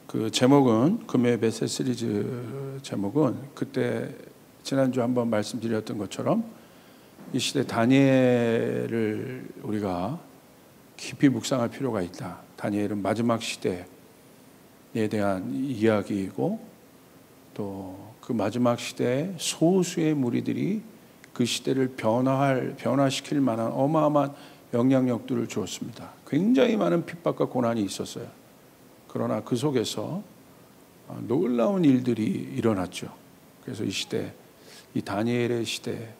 그 제목은 금요일 베스트 시리즈 제목은 그때 지난주 한번 말씀드렸던 것처럼 이 시대 다니엘을 우리가 깊이 묵상할 필요가 있다. 다니엘은 마지막 시대에 대한 이야기이고 또 그 마지막 시대에 소수의 무리들이 그 시대를 변화시킬 만한 어마어마한 영향력들을 주었습니다. 굉장히 많은 핍박과 고난이 있었어요. 그러나 그 속에서 놀라운 일들이 일어났죠. 그래서 이 시대, 이 다니엘의 시대라는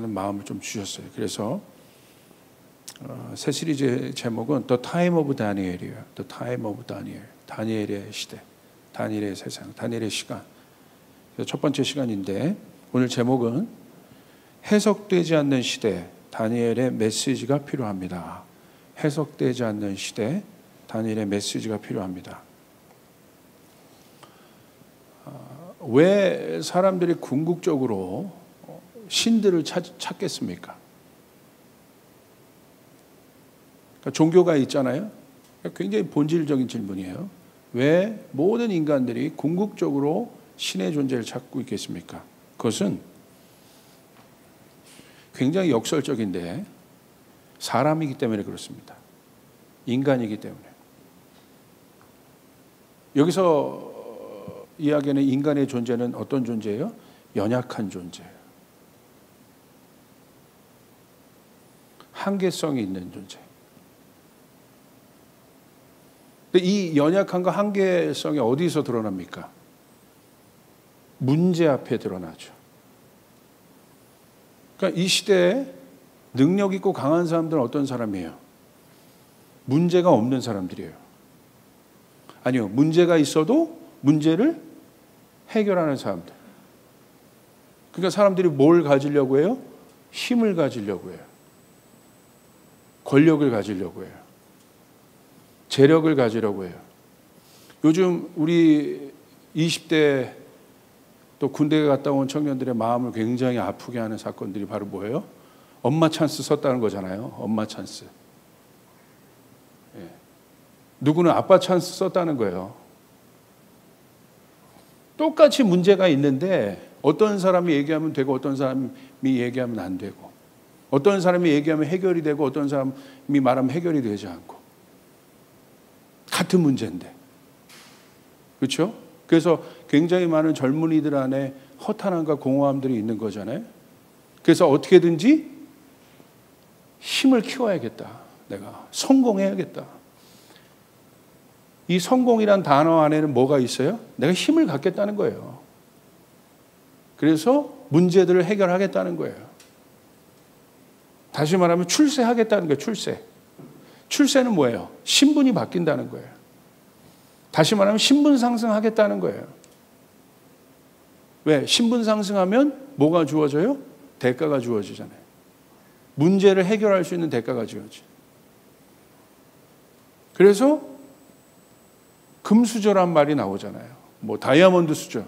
마음을 좀 주셨어요. 그래서 새 시리즈의 제목은 The Time of Daniel이에요. The Time of Daniel. 다니엘의 시대, 다니엘의 세상, 다니엘의 시간. 첫 번째 시간인데 오늘 제목은 해석되지 않는 시대, 다니엘의 메시지가 필요합니다. 해석되지 않는 시대, 다니엘의 메시지가 필요합니다. 왜 사람들이 궁극적으로 신들을 찾겠습니까? 그러니까 종교가 있잖아요. 굉장히 본질적인 질문이에요. 왜 모든 인간들이 궁극적으로 신의 존재를 찾고 있겠습니까? 그것은 굉장히 역설적인데 사람이기 때문에 그렇습니다. 인간이기 때문에. 여기서 이야기하는 인간의 존재는 어떤 존재예요? 연약한 존재예요. 한계성이 있는 존재. 근데 이 연약함과 한계성이 어디서 드러납니까? 문제 앞에 드러나죠. 그러니까 이 시대에 능력 있고 강한 사람들은 어떤 사람이에요? 문제가 없는 사람들이에요. 아니요, 문제가 있어도 문제를 해결하는 사람들. 그러니까 사람들이 뭘 가지려고 해요? 힘을 가지려고 해요. 권력을 가지려고 해요. 재력을 가지려고 해요. 요즘 우리 20대 또 군대에 갔다 온 청년들의 마음을 굉장히 아프게 하는 사건들이 바로 뭐예요? 엄마 찬스 썼다는 거잖아요. 엄마 찬스. 예. 누구는 아빠 찬스 썼다는 거예요. 똑같이 문제가 있는데 어떤 사람이 얘기하면 되고 어떤 사람이 얘기하면 안 되고 어떤 사람이 얘기하면 해결이 되고 어떤 사람이 말하면 해결이 되지 않고 같은 문제인데. 그렇죠? 그래서 굉장히 많은 젊은이들 안에 허탄함과 공허함들이 있는 거잖아요. 그래서 어떻게든지 힘을 키워야겠다. 내가 성공해야겠다. 이 성공이란 단어 안에는 뭐가 있어요? 내가 힘을 갖겠다는 거예요. 그래서 문제들을 해결하겠다는 거예요. 다시 말하면 출세하겠다는 거예요. 출세. 출세는 뭐예요? 신분이 바뀐다는 거예요. 다시 말하면 신분 상승하겠다는 거예요. 왜? 신분 상승하면 뭐가 주어져요? 대가가 주어지잖아요. 문제를 해결할 수 있는 대가가 주어져요. 그래서 금수저란 말이 나오잖아요. 뭐 다이아몬드 수저.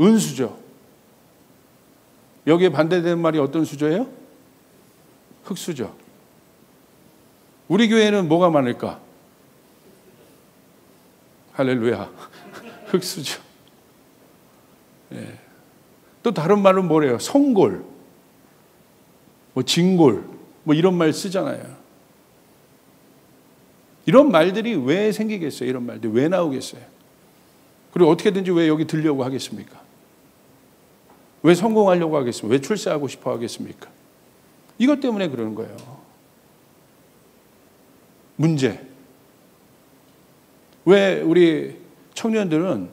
은수저. 여기에 반대되는 말이 어떤 수저예요? 흙수저. 우리 교회는 뭐가 많을까? 할렐루야. 흙수저. 예. 또 다른 말은 뭐래요? 성골, 뭐 진골, 뭐 이런 말 쓰잖아요. 이런 말들이 왜 생기겠어요? 이런 말들이 왜 나오겠어요? 그리고 어떻게든지 왜 여기 들려고 하겠습니까? 왜 성공하려고 하겠습니까? 왜 출세하고 싶어 하겠습니까? 이것 때문에 그러는 거예요. 문제. 왜 우리 청년들은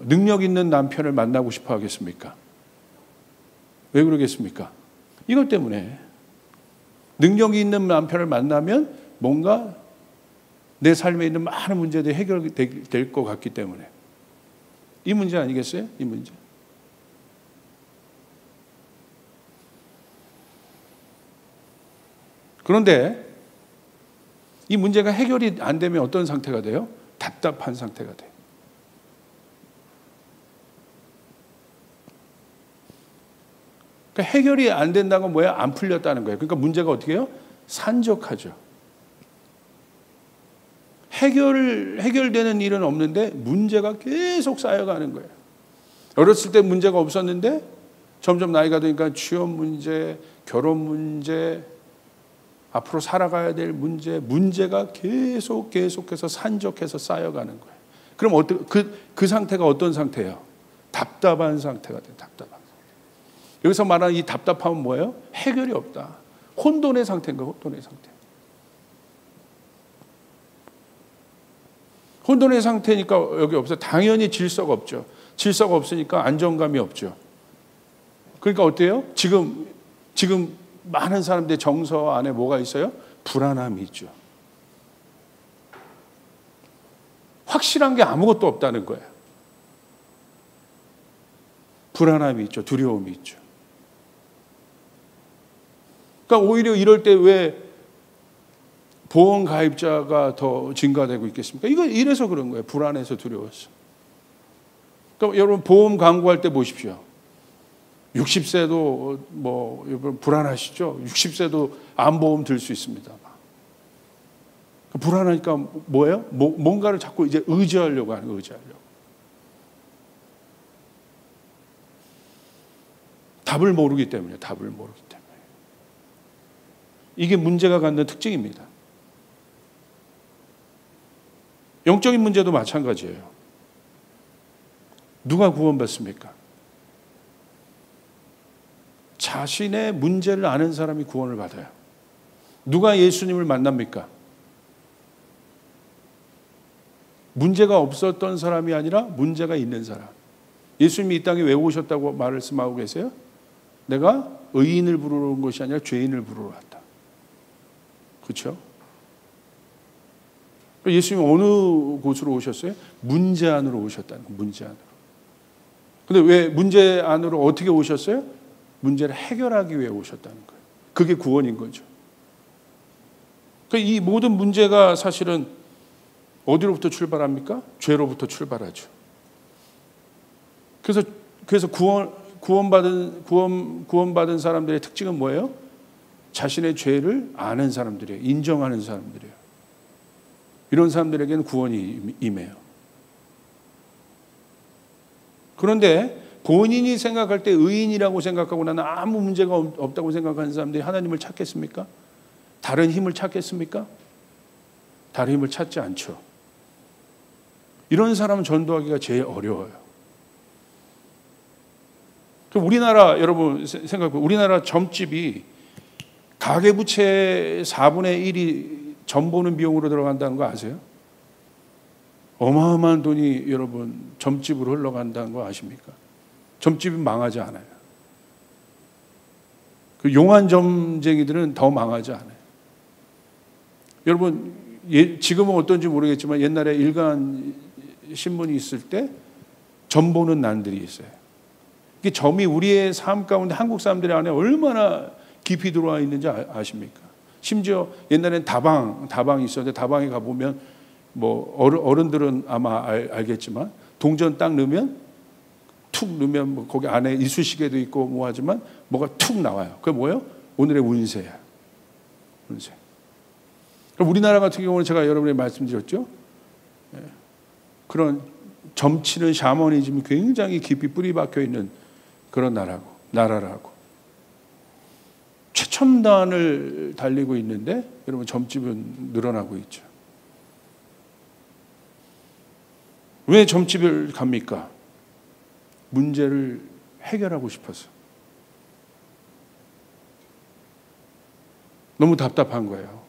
능력 있는 남편을 만나고 싶어 하겠습니까? 왜 그러겠습니까? 이것 때문에. 능력이 있는 남편을 만나면 뭔가 내 삶에 있는 많은 문제들이 해결될 것 같기 때문에. 이 문제 아니겠어요? 이 문제. 그런데 이 문제가 해결이 안 되면 어떤 상태가 돼요? 답답한 상태가 돼요. 그러니까 해결이 안 된다는 건 뭐야? 안 풀렸다는 거예요. 그러니까 문제가 어떻게 해요? 산적하죠. 해결되는 일은 없는데 문제가 계속 쌓여가는 거예요. 어렸을 때 문제가 없었는데 점점 나이가 드니까 취업 문제, 결혼 문제, 앞으로 살아가야 될 문제가 계속해서 산적해서 쌓여가는 거예요. 그럼 그 상태가 어떤 상태예요? 답답한 상태가 돼요. 답답한 상태. 여기서 말하는 이 답답함은 뭐예요? 해결이 없다. 혼돈의 상태인 거예요. 혼돈의 상태. 혼돈의 상태니까 여기 없어요. 당연히 질서가 없죠. 질서가 없으니까 안정감이 없죠. 그러니까 어때요? 지금 많은 사람들의 정서 안에 뭐가 있어요? 불안함이 있죠. 확실한 게 아무것도 없다는 거예요. 불안함이 있죠. 두려움이 있죠. 그러니까 오히려 이럴 때 왜 보험 가입자가 더 증가되고 있겠습니까? 이래서 그런 거예요. 불안해서 두려워서. 그러니까 여러분 보험 광고할 때 보십시오. 60세도 여러분 불안하시죠? 60세도 암보험 들 수 있습니다. 불안하니까 뭐예요? 뭔가를 자꾸 이제 의지하려고 하는 거예요. 의지하려고. 답을 모르기 때문에. 이게 문제가 갖는 특징입니다. 영적인 문제도 마찬가지예요. 누가 구원받습니까? 자신의 문제를 아는 사람이 구원을 받아요. 누가 예수님을 만납니까? 문제가 없었던 사람이 아니라 문제가 있는 사람. 예수님이 이 땅에 왜 오셨다고 말씀하고 계세요? 내가 의인을 부르러 온 것이 아니라 죄인을 부르러 왔다. 그렇죠? 예수님이 어느 곳으로 오셨어요? 문제 안으로 오셨다는 거예요. 문제 안으로. 근데 왜 문제 안으로 어떻게 오셨어요? 문제를 해결하기 위해 오셨다는 거예요. 그게 구원인 거죠. 이 모든 문제가 사실은 어디로부터 출발합니까? 죄로부터 출발하죠. 그래서 구원받은 사람들의 특징은 뭐예요? 자신의 죄를 아는 사람들이에요. 인정하는 사람들이에요. 이런 사람들에게는 구원이 임해요. 그런데 본인이 생각할 때 의인이라고 생각하고 나는 아무 문제가 없다고 생각하는 사람들이 하나님을 찾겠습니까? 다른 힘을 찾겠습니까? 다른 힘을 찾지 않죠. 이런 사람은 전도하기가 제일 어려워요. 우리나라 여러분 생각해보세요. 우리나라 점집이 가계부채 4분의 1이 점 보는 비용으로 들어간다는 거 아세요? 어마어마한 돈이 여러분 점집으로 흘러간다는 거 아십니까? 점집이 망하지 않아요. 그 용한 점쟁이들은 더 망하지 않아요. 여러분 지금은 어떤지 모르겠지만 옛날에 일간 신문이 있을 때 점 보는 난들이 있어요. 이 점이 우리의 삶 가운데 한국 사람들의 안에 얼마나 깊이 들어와 있는지 아십니까? 심지어 옛날엔 다방이 있었는데 다방에 가보면 어른들은 아마 알겠지만 동전 딱 넣으면 툭 넣으면 거기 안에 이쑤시개도 있고 하지만 뭐가 툭 나와요. 그게 뭐예요? 오늘의 운세야. 운세. 우리나라 같은 경우는 제가 여러분에게 말씀드렸죠. 그런 점치는 샤머니즘이 굉장히 깊이 뿌리 박혀 있는 그런 나라라고. 최첨단을 달리고 있는데 여러분 점집은 늘어나고 있죠. 왜 점집을 갑니까? 문제를 해결하고 싶어서. 너무 답답한 거예요.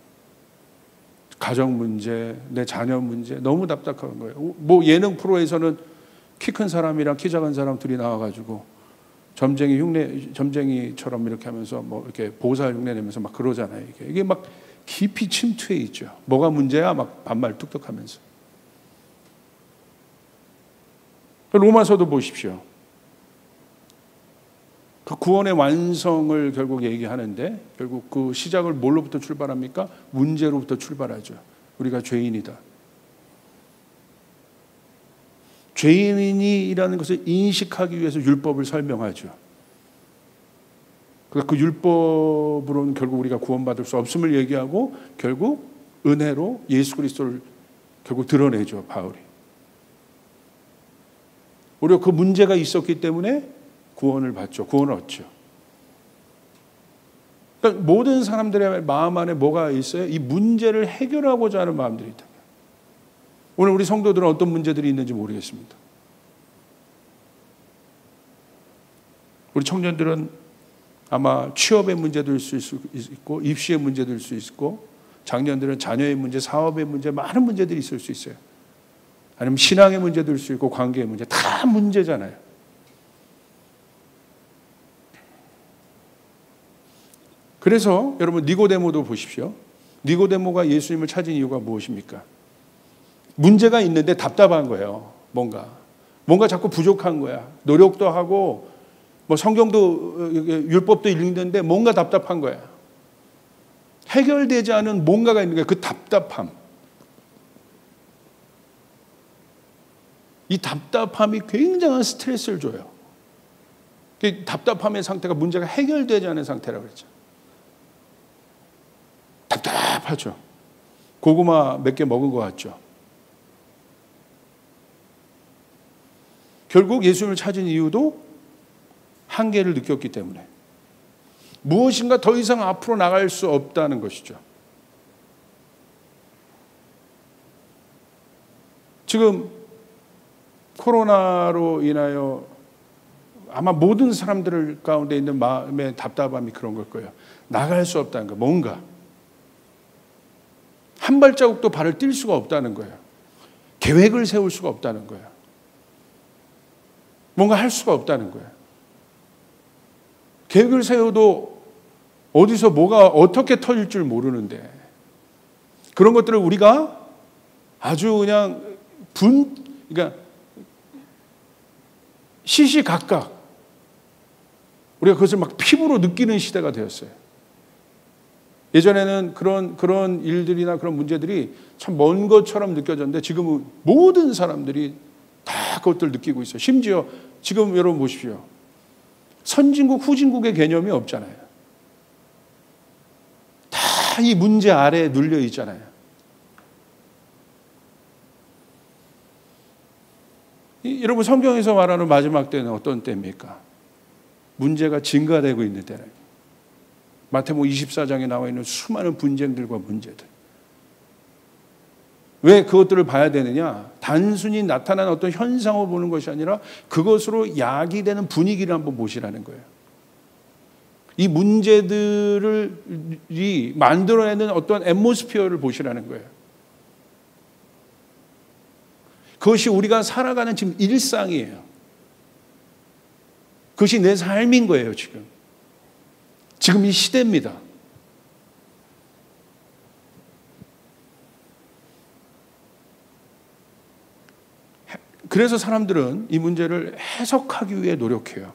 가정 문제, 내 자녀 문제 너무 답답한 거예요. 예능 프로에서는 키 큰 사람이랑 키 작은 사람 둘이 나와가지고 점쟁이처럼 이렇게 하면서 이렇게 보살 흉내 내면서 막 그러잖아요. 이게 막 깊이 침투해 있죠. 뭐가 문제야? 막 반말 뚝뚝 하면서. 로마서도 보십시오. 그 구원의 완성을 결국 얘기하는데 결국 그 시작을 뭘로부터 출발합니까? 문제로부터 출발하죠. 우리가 죄인이다. 죄인이라는 것을 인식하기 위해서 율법을 설명하죠. 그래서 그 율법으로는 결국 우리가 구원받을 수 없음을 얘기하고 결국 은혜로 예수 그리스도를 결국 드러내죠, 바울이. 우리가 그 문제가 있었기 때문에 구원을 받죠. 구원을 얻죠. 그러니까 모든 사람들의 마음 안에 뭐가 있어요? 이 문제를 해결하고자 하는 마음들이 있다. 오늘 우리 성도들은 어떤 문제들이 있는지 모르겠습니다. 우리 청년들은 아마 취업의 문제도 있을 수 있고 입시의 문제도 있을 수 있고 장년들은 자녀의 문제, 사업의 문제, 많은 문제들이 있을 수 있어요. 아니면 신앙의 문제도 있을 수 있고 관계의 문제, 다 문제잖아요. 그래서 여러분 니고데모도 보십시오. 니고데모가 예수님을 찾은 이유가 무엇입니까? 문제가 있는데 답답한 거예요. 뭔가 자꾸 부족한 거야. 노력도 하고 뭐 성경도 율법도 읽는데 뭔가 답답한 거야. 해결되지 않은 뭔가가 있는 거야. 그 답답함. 이 답답함이 굉장한 스트레스를 줘요. 그 답답함의 상태가 문제가 해결되지 않은 상태라고 그랬죠. 답답하죠. 고구마 몇 개 먹은 것 같죠. 결국 예수님을 찾은 이유도 한계를 느꼈기 때문에 무엇인가 더 이상 앞으로 나갈 수 없다는 것이죠. 지금 코로나로 인하여 아마 모든 사람들 가운데 있는 마음의 답답함이 그런 걸 거예요. 나갈 수 없다는 거. 뭔가 한 발자국도 발을 띨 수가 없다는 거예요. 계획을 세울 수가 없다는 거예요. 뭔가 할 수가 없다는 거예요. 계획을 세워도 어디서 뭐가 어떻게 터질 줄 모르는데 그런 것들을 우리가 아주 그냥 그러니까 시시각각 우리가 그것을 막 피부로 느끼는 시대가 되었어요. 예전에는 그런 일들이나 그런 문제들이 참 먼 것처럼 느껴졌는데 지금은 모든 사람들이 다 그것들 느끼고 있어요. 심지어 지금 여러분 보십시오. 선진국, 후진국의 개념이 없잖아요. 다 이 문제 아래에 눌려 있잖아요. 여러분 성경에서 말하는 마지막 때는 어떤 때입니까? 문제가 증가되고 있는 때는 마태복음 24장에 나와 있는 수많은 분쟁들과 문제들. 왜 그것들을 봐야 되느냐? 단순히 나타난 어떤 현상을 보는 것이 아니라 그것으로 야기되는 분위기를 한번 보시라는 거예요. 이 문제들이 만들어내는 어떤 앰모스피어를 보시라는 거예요. 그것이 우리가 살아가는 지금 일상이에요. 그것이 내 삶인 거예요, 지금. 지금 이 시대입니다. 그래서 사람들은 이 문제를 해석하기 위해 노력해요.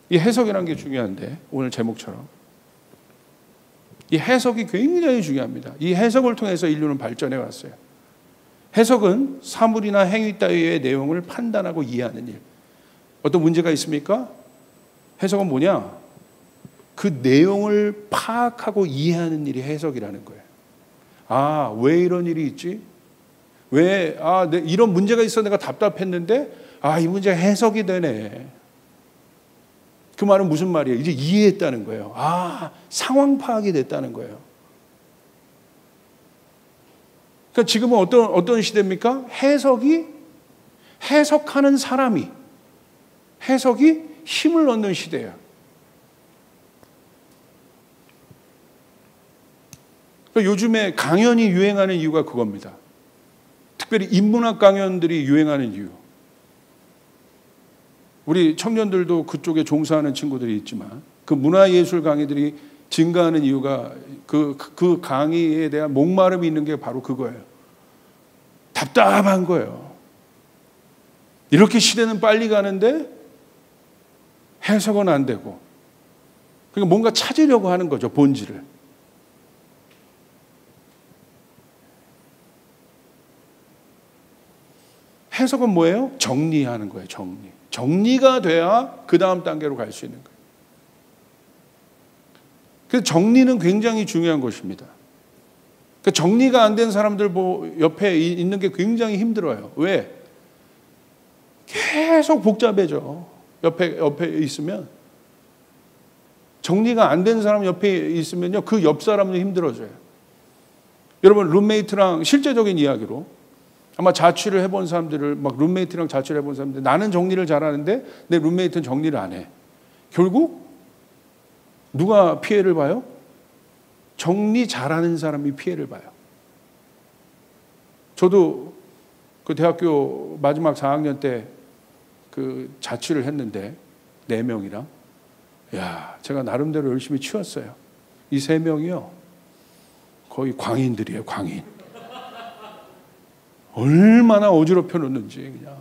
이 해석이라는 게 중요한데, 오늘 제목처럼. 이 해석이 굉장히 중요합니다. 이 해석을 통해서 인류는 발전해 왔어요. 해석은 사물이나 행위 따위의 내용을 판단하고 이해하는 일. 어떤 문제가 있습니까? 해석은 뭐냐? 그 내용을 파악하고 이해하는 일이 해석이라는 거예요. 아, 왜 이런 일이 있지? 이런 문제가 있어 내가 답답했는데, 이 문제가 해석이 되네. 그 말은 무슨 말이에요? 이제 이해했다는 거예요. 상황 파악이 됐다는 거예요. 그러니까 지금은 어떤 시대입니까? 해석하는 사람이, 해석이 힘을 얻는 시대예요. 그러니까 요즘에 강연이 유행하는 이유가 그겁니다. 특별히 인문학 강연들이 유행하는 이유. 우리 청년들도 그쪽에 종사하는 친구들이 있지만 그 문화예술 강의들이 증가하는 이유가 그 강의에 대한 목마름이 있는 게 바로 그거예요. 답답한 거예요. 이렇게 시대는 빨리 가는데 해석은 안 되고, 그러니까 뭔가 찾으려고 하는 거죠, 본질을. 해석은 뭐예요? 정리하는 거예요, 정리. 정리가 돼야 그 다음 단계로 갈 수 있는 거예요. 그래서 정리는 굉장히 중요한 것입니다. 그러니까 정리가 안 된 사람들 옆에 있는 게 굉장히 힘들어요. 왜? 계속 복잡해져. 옆에 있으면. 정리가 안 된 사람 옆에 있으면요, 그 옆 사람도 힘들어져요. 여러분, 룸메이트랑 실제적인 이야기로 아마 자취를 해본 사람들을, 막 룸메이트랑 자취를 해본 사람들, 나는 정리를 잘하는데 내 룸메이트는 정리를 안 해. 결국 누가 피해를 봐요? 정리 잘하는 사람이 피해를 봐요. 저도 그 대학교 마지막 4학년 때 그 자취를 했는데 4명이랑, 야, 제가 나름대로 열심히 치웠어요. 이 3명이요, 거의 광인들이에요, 광인. 얼마나 어지럽혀 놓는지. 그냥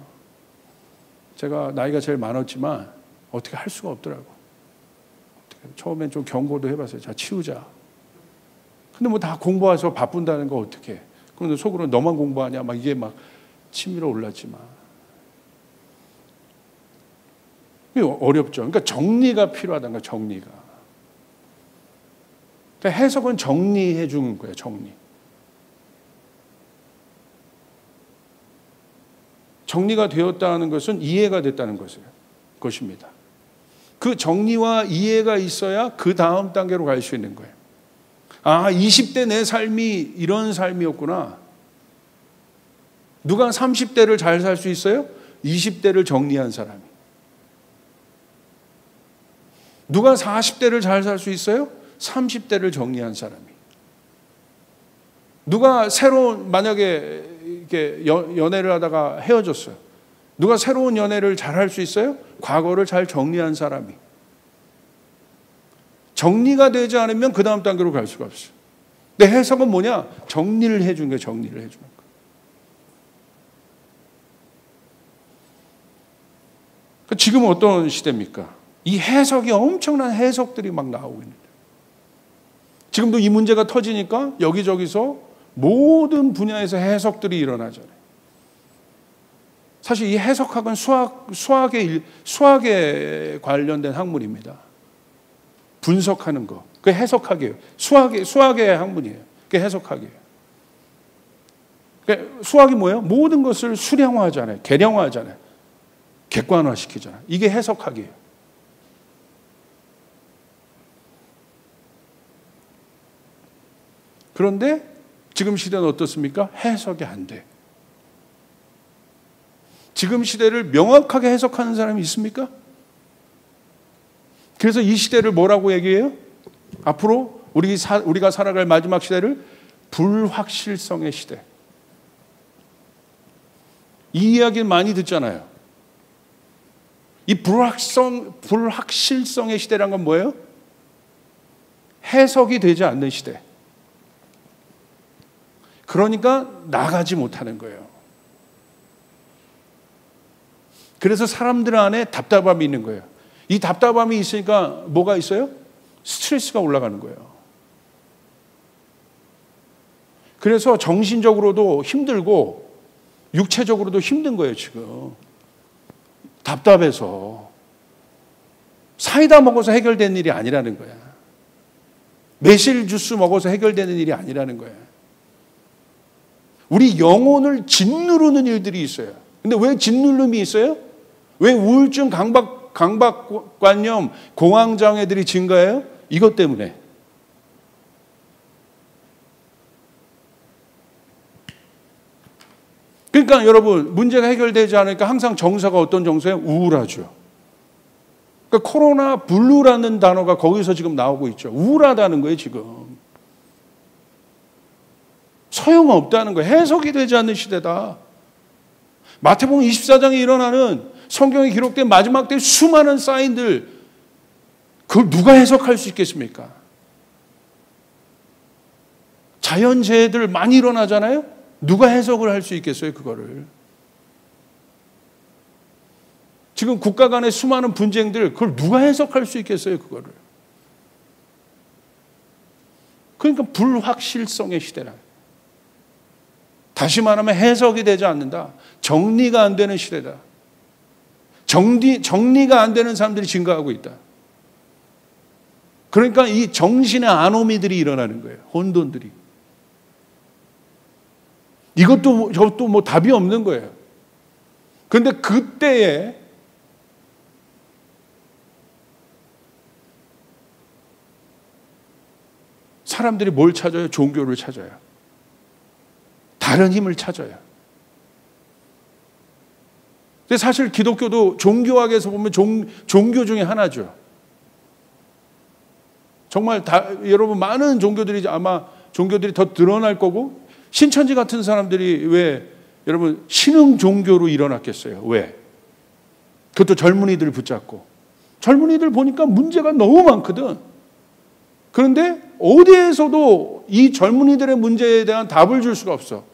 제가 나이가 제일 많았지만 어떻게 할 수가 없더라고. 처음엔 좀 경고도 해봤어요. 자, 치우자. 근데 뭐 다 공부해서 바쁜다는 거 어떻게? 그런데 속으로 너만 공부하냐? 막 이게 막 치밀어 올랐지만 어렵죠. 그러니까 정리가 필요하다는 거예요. 정리가. 그러니까 해석은 정리해 주는 거예요. 정리. 정리가 되었다는 것은 이해가 됐다는 것입니다. 그 정리와 이해가 있어야 그 다음 단계로 갈 수 있는 거예요. 아, 20대 내 삶이 이런 삶이었구나. 누가 30대를 잘 살 수 있어요? 20대를 정리한 사람이. 누가 40대를 잘 살 수 있어요? 30대를 정리한 사람이. 누가 새로운, 만약에 이렇게 연애를 하다가 헤어졌어요. 누가 새로운 연애를 잘 할 수 있어요? 과거를 잘 정리한 사람이. 정리가 되지 않으면 그 다음 단계로 갈 수가 없어요. 근데 해석은 뭐냐? 정리를 해주는 거예요. 정리를 해주는 거예요. 지금 어떤 시대입니까? 이 해석이, 엄청난 해석들이 막 나오고 있는 거예요. 지금도 이 문제가 터지니까 여기저기서 모든 분야에서 해석들이 일어나잖아요. 사실 이 해석학은 수학에 관련된 학문입니다. 분석하는 거. 그게 해석학이에요. 수학의 학문이에요. 그게 해석학이에요. 그러니까 수학이 뭐예요? 모든 것을 수량화하잖아요. 계량화하잖아요. 객관화시키잖아요. 이게 해석학이에요. 그런데 지금 시대는 어떻습니까? 해석이 안 돼. 지금 시대를 명확하게 해석하는 사람이 있습니까? 그래서 이 시대를 뭐라고 얘기해요? 앞으로 우리가 살아갈 마지막 시대를 불확실성의 시대. 이 이야기를 많이 듣잖아요. 이 불확실성의 시대란 건 뭐예요? 해석이 되지 않는 시대. 그러니까 나가지 못하는 거예요. 그래서 사람들 안에 답답함이 있는 거예요. 이 답답함이 있으니까 뭐가 있어요? 스트레스가 올라가는 거예요. 그래서 정신적으로도 힘들고 육체적으로도 힘든 거예요, 지금. 답답해서. 사이다 먹어서 해결되는 일이 아니라는 거야. 매실 주스 먹어서 해결되는 일이 아니라는 거야. 우리 영혼을 짓누르는 일들이 있어요. 근데 왜 짓누름이 있어요? 왜 우울증, 강박관념, 공황장애들이 증가해요? 이것 때문에. 그러니까 여러분, 문제가 해결되지 않으니까 항상 정서가 어떤 정서예요? 우울하죠. 그러니까 코로나 블루라는 단어가 거기서 지금 나오고 있죠. 우울하다는 거예요, 지금. 소용없다는 거예요. 해석이 되지 않는 시대다. 마태복음 24장에 일어나는 성경에 기록된 마지막 때 수많은 사인들, 그걸 누가 해석할 수 있겠습니까? 자연재해들 많이 일어나잖아요. 누가 해석을 할 수 있겠어요, 그거를? 지금 국가 간의 수많은 분쟁들, 그걸 누가 해석할 수 있겠어요, 그거를? 그러니까 불확실성의 시대라. 다시 말하면 해석이 되지 않는다. 정리가 안 되는 시대다. 정리가 안 되는 사람들이 증가하고 있다. 그러니까 이 정신의 아노미들이 일어나는 거예요. 혼돈들이. 이것도 저것도 뭐 답이 없는 거예요. 그런데 그때에 사람들이 뭘 찾아요? 종교를 찾아요. 다른 힘을 찾아요. 근데 사실 기독교도 종교학에서 보면 종교 중에 하나죠. 정말 여러분 많은 종교들이 아마 종교들이 더 드러날 거고, 신천지 같은 사람들이 왜 여러분 신흥 종교로 일어났겠어요? 왜? 그것도 젊은이들 붙잡고. 젊은이들 보니까 문제가 너무 많거든. 그런데 어디에서도 이 젊은이들의 문제에 대한 답을 줄 수가 없어.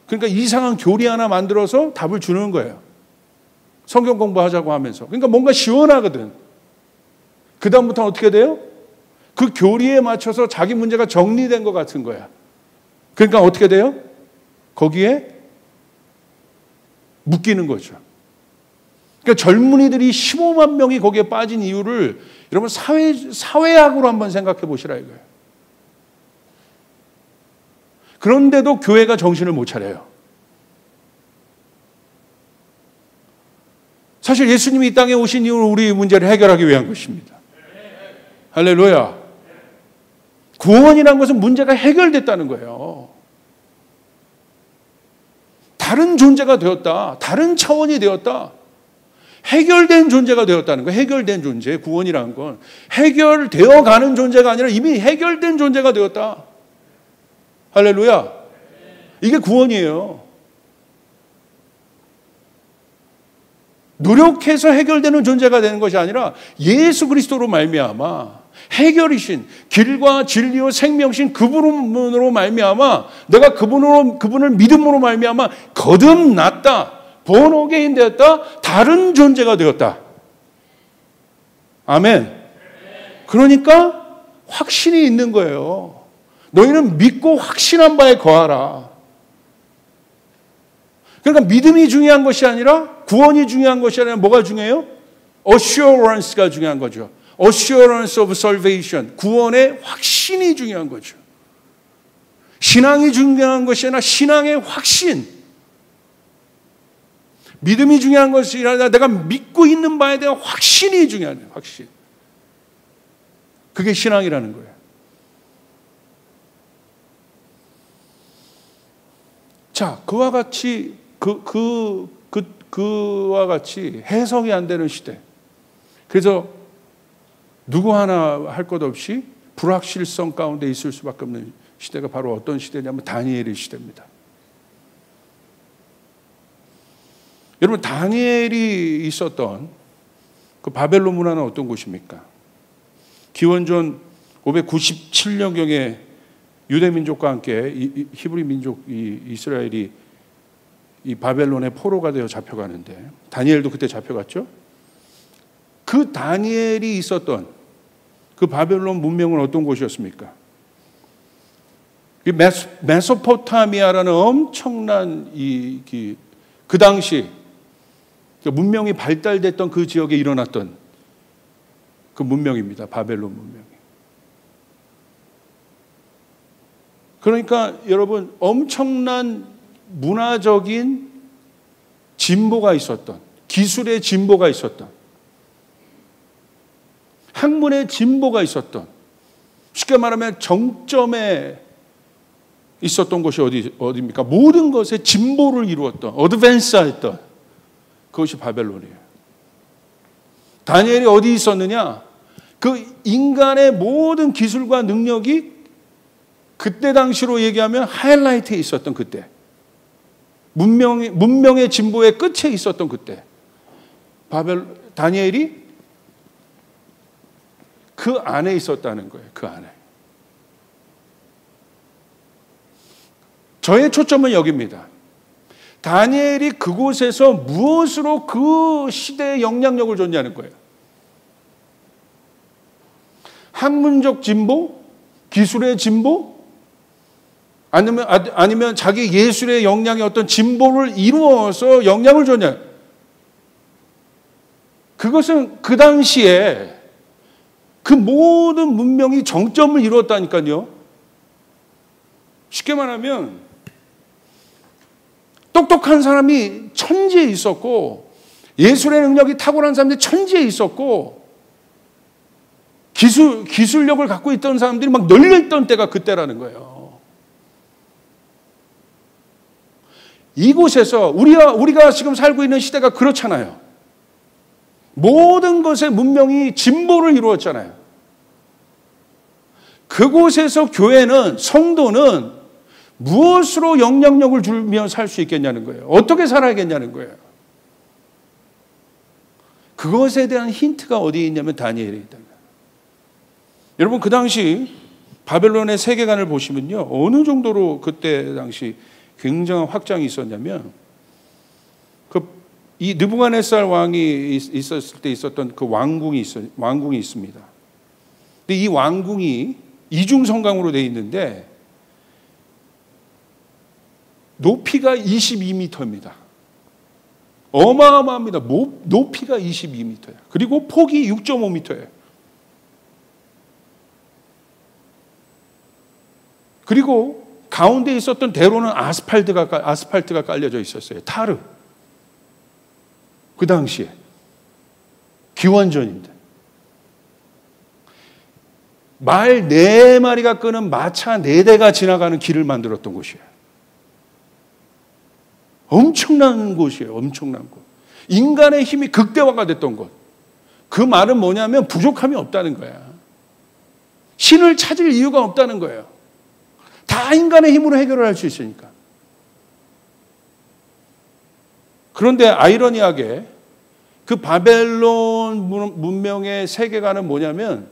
그러니까 이상한 교리 하나 만들어서 답을 주는 거예요. 성경 공부하자고 하면서. 그러니까 뭔가 시원하거든. 그 다음부터는 어떻게 돼요? 그 교리에 맞춰서 자기 문제가 정리된 것 같은 거야. 그러니까 어떻게 돼요? 거기에 묶이는 거죠. 그러니까 젊은이들이 15만 명이 거기에 빠진 이유를 여러분 사회학으로 한번 생각해 보시라 이거예요. 그런데도 교회가 정신을 못 차려요. 사실 예수님이 이 땅에 오신 이유는 우리 문제를 해결하기 위한 것입니다. 할렐루야. 구원이라는 것은 문제가 해결됐다는 거예요. 다른 존재가 되었다. 다른 차원이 되었다. 해결된 존재가 되었다는 거예요. 해결된 존재. 구원이라는 건 해결되어 가는 존재가 아니라 이미 해결된 존재가 되었다. 할렐루야. 이게 구원이에요. 노력해서 해결되는 존재가 되는 것이 아니라 예수 그리스도로 말미암아 해결이신 길과 진리와 생명신 그분으로 말미암아 내가 그분을 믿음으로 말미암아 거듭났다. 본어게인 되었다. 다른 존재가 되었다. 아멘. 그러니까 확신이 있는 거예요. 너희는 믿고 확신한 바에 거하라. 그러니까 믿음이 중요한 것이 아니라 구원이 중요한 것이 아니라 뭐가 중요해요? assurance가 중요한 거죠. assurance of salvation. 구원의 확신이 중요한 거죠. 신앙이 중요한 것이 아니라 신앙의 확신. 믿음이 중요한 것이 아니라 내가 믿고 있는 바에 대한 확신이 중요한 거예요. 확신. 그게 신앙이라는 거예요. 자, 그와 같이 그와 같이 해석이 안 되는 시대. 그래서 누구 하나 할 것 없이 불확실성 가운데 있을 수밖에 없는 시대가 바로 어떤 시대냐면 다니엘의 시대입니다. 여러분, 다니엘이 있었던 그 바벨론 문화는 어떤 곳입니까? 기원전 597년경에 유대 민족과 함께 히브리 민족 이스라엘이 이 바벨론의 포로가 되어 잡혀가는데 다니엘도 그때 잡혀갔죠. 그 다니엘이 있었던 그 바벨론 문명은 어떤 곳이었습니까? 메소포타미아라는 엄청난 그 당시 문명이 발달됐던 그 지역에 일어났던 그 문명입니다. 바벨론 문명이. 그러니까 여러분 엄청난 문화적인 진보가 있었던, 기술의 진보가 있었던, 학문의 진보가 있었던, 쉽게 말하면 정점에 있었던 곳이 어디입니까? 모든 것에 진보를 이루었던, 어드밴스했던 그것이 바벨론이에요. 다니엘이 어디 있었느냐? 그 인간의 모든 기술과 능력이 그때 당시로 얘기하면 하이라이트에 있었던 그때. 문명의 진보의 끝에 있었던 그때. 다니엘이 그 안에 있었다는 거예요. 그 안에. 저의 초점은 여기입니다. 다니엘이 그곳에서 무엇으로 그 시대에 영향력을 줬냐는 거예요. 학문적 진보? 기술의 진보? 아니면 자기 예술의 역량의 어떤 진보를 이루어서 영향을 줬냐? 그것은 그 당시에 그 모든 문명이 정점을 이루었다니까요. 쉽게 말하면 똑똑한 사람이 천지에 있었고, 예술의 능력이 탁월한 사람들이 천지에 있었고, 기술력을 갖고 있던 사람들이 막 널려있던 때가 그때라는 거예요. 이곳에서 우리가 지금 살고 있는 시대가 그렇잖아요. 모든 것의 문명이 진보를 이루었잖아요. 그곳에서 교회는, 성도는 무엇으로 영향력을 주며 살 수 있겠냐는 거예요. 어떻게 살아야겠냐는 거예요. 그것에 대한 힌트가 어디에 있냐면 다니엘에 있다. 여러분, 그 당시 바벨론의 세계관을 보시면요, 어느 정도로 그때 당시 굉장한 확장이 있었냐면, 이 느부갓네살 왕이 있었을 때 있었던 그 왕궁이 있습니다. 근데 이 왕궁이 이중성강으로 되어 있는데 높이가 22m입니다. 어마어마합니다. 높이가 22m예요. 그리고 폭이 6.5m예요. 그리고 가운데 있었던 대로는 아스팔트가 깔려져 있었어요. 타르. 그 당시에 기원전인데 말 4마리가 끄는 마차 4대가 지나가는 길을 만들었던 곳이에요. 엄청난 곳이에요. 엄청난 곳. 인간의 힘이 극대화가 됐던 곳. 그 말은 뭐냐면 부족함이 없다는 거야. 신을 찾을 이유가 없다는 거예요. 다 인간의 힘으로 해결을 할 수 있으니까. 그런데 아이러니하게 그 바벨론 문명의 세계관은 뭐냐면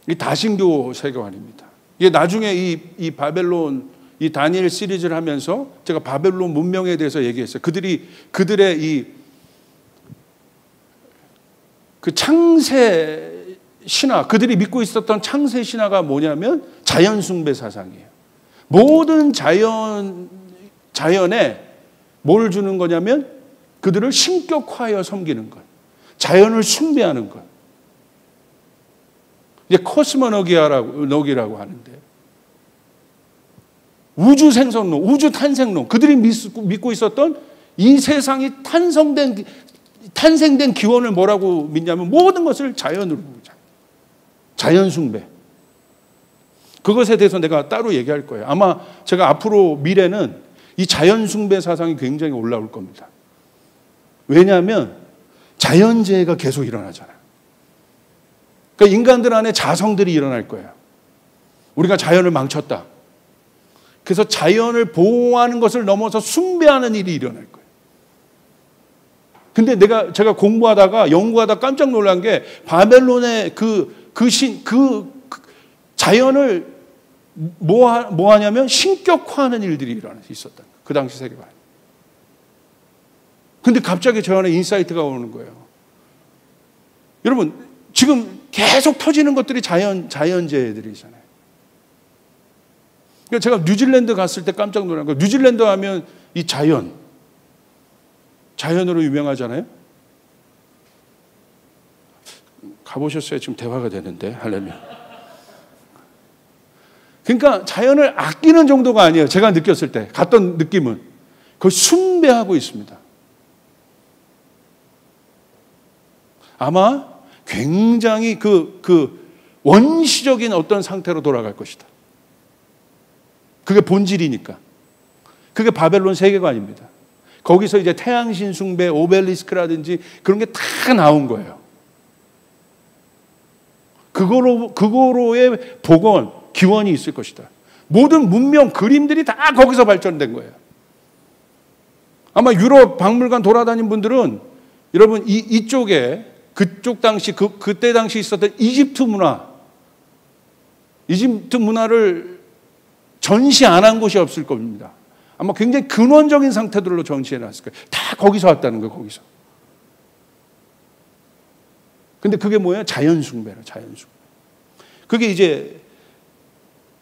이 다신교 세계관입니다. 이게 나중에 이 바벨론, 이 다니엘 시리즈를 하면서 제가 바벨론 문명에 대해서 얘기했어요. 그들의 그 창세 신화, 그들이 믿고 있었던 창세 신화가 뭐냐면 자연숭배 사상이에요. 모든 자연에 뭘 주는 거냐면 그들을 신격화하여 섬기는 것, 자연을 숭배하는 것. 이제 코스모노기라고 하는데, 우주 생성론, 우주 탄생론, 그들이 믿고 있었던 이 세상이 탄생된 기원을 뭐라고 믿냐면 모든 것을 자연으로 보자. 자연 숭배. 그것에 대해서 내가 따로 얘기할 거예요. 아마 제가 앞으로 미래는 이 자연 숭배 사상이 굉장히 올라올 겁니다. 왜냐하면 자연재해가 계속 일어나잖아요. 그러니까 인간들 안에 자성들이 일어날 거예요. 우리가 자연을 망쳤다. 그래서 자연을 보호하는 것을 넘어서 숭배하는 일이 일어날 거예요. 근데 제가 공부하다가 연구하다 깜짝 놀란 게 바벨론의 그 자연을 뭐 하냐면 신격화하는 일들이 있었다. 그 당시 세계관. 근데 갑자기 저 안에 인사이트가 오는 거예요. 여러분, 지금 계속 터지는 것들이 자연재해들이잖아요. 그러니까 제가 뉴질랜드 갔을 때 깜짝 놀란 거예요. 뉴질랜드 하면 이 자연으로 유명하잖아요. 가보셨어요? 지금 대화가 되는데 하려면. 그러니까 자연을 아끼는 정도가 아니에요. 제가 느꼈을 때 갔던 느낌은 그걸 숭배하고 있습니다. 아마 굉장히 그 원시적인 어떤 상태로 돌아갈 것이다. 그게 본질이니까. 그게 바벨론 세계관입니다. 거기서 이제 태양신 숭배, 오벨리스크라든지 그런 게 다 나온 거예요. 그거로의 복원, 기원이 있을 것이다. 모든 문명, 그림들이 다 거기서 발전된 거예요. 아마 유럽 박물관 돌아다닌 분들은 여러분 이쪽에 그쪽 당시 그때 당시 있었던 이집트 문화를 전시 안 한 곳이 없을 겁니다. 아마 굉장히 근원적인 상태들로 전시해 놨을 거예요. 다 거기서 왔다는 거예요. 거기서. 근데 그게 뭐예요? 자연숭배라. 자연숭배. 그게 이제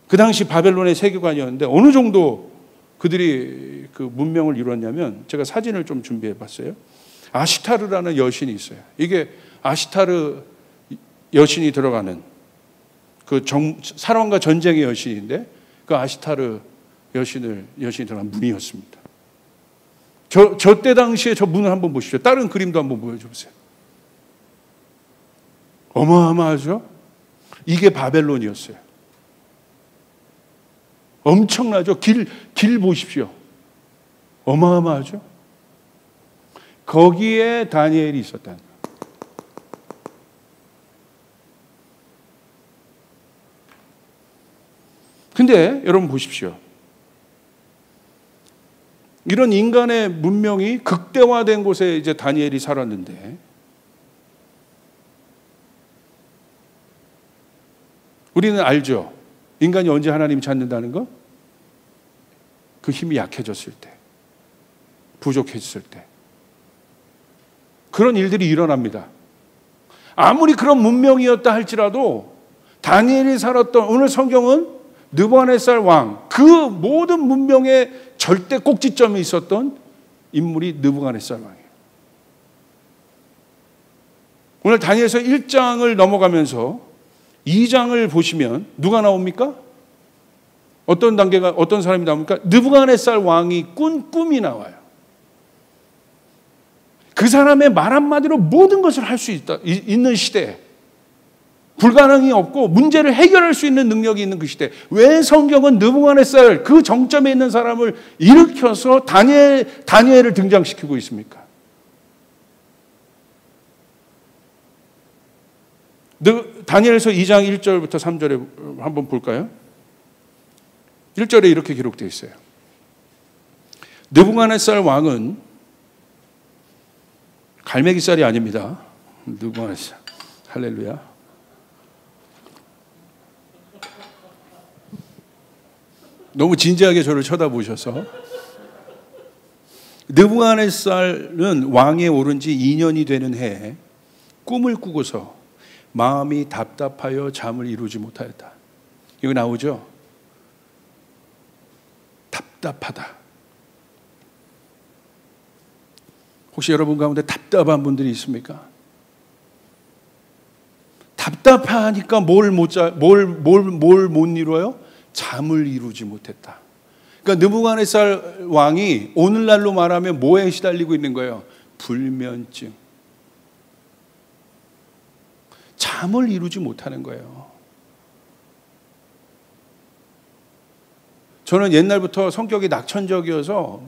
그 당시 바벨론의 세계관이었는데 어느 정도 그들이 그 문명을 이루었냐면 제가 사진을 좀 준비해 봤어요. 아시타르라는 여신이 있어요. 이게 아시타르 여신이 들어가는 그 사랑과 전쟁의 여신인데 그 아시타르 여신이 들어간 문이었습니다. 저 때 당시에 저 문을 한번 보십시오. 다른 그림도 한번 보여줘 보세요. 어마어마하죠? 이게 바벨론이었어요. 엄청나죠? 길 보십시오. 어마어마하죠? 거기에 다니엘이 있었다는 거예요. 근데 여러분 보십시오. 이런 인간의 문명이 극대화된 곳에 이제 다니엘이 살았는데 우리는 알죠. 인간이 언제 하나님 찾는다는 거? 그 힘이 약해졌을 때, 부족해졌을 때. 그런 일들이 일어납니다. 아무리 그런 문명이었다 할지라도 다니엘이 살았던, 오늘 성경은 느부갓네살 왕, 그 모든 문명의 절대 꼭지점에 있었던 인물이 느부갓네살 왕이에요. 오늘 다니엘서 1장을 넘어가면서 2장을 보시면 누가 나옵니까? 어떤 단계가, 어떤 사람이 나옵니까? 느부갓네살 왕이 꾼 꿈이 나와요. 그 사람의 말 한마디로 모든 것을 할 수 있는 시대, 불가능이 없고 문제를 해결할 수 있는 능력이 있는 그 시대. 왜 성경은 느부갓네살 그 정점에 있는 사람을 일으켜서 다니엘을 등장시키고 있습니까? 다니엘서 2장 1절부터 3절에 한번 볼까요? 1절에 이렇게 기록되어 있어요. 느부갓네살 왕은 갈매기살이 아닙니다. 느부갓네살. 할렐루야. 너무 진지하게 저를 쳐다보셔서. 느부갓네살은 왕에 오른 지 2년이 되는 해에 꿈을 꾸고서 마음이 답답하여 잠을 이루지 못하였다. 이거 나오죠? 답답하다. 혹시 여러분 가운데 답답한 분들이 있습니까? 답답하니까 뭘 못 이루어요? 잠을 이루지 못했다. 그러니까 느부갓네살 왕이 오늘날로 말하면 뭐에 시달리고 있는 거예요? 불면증. 잠을 이루지 못하는 거예요. 저는 옛날부터 성격이 낙천적이어서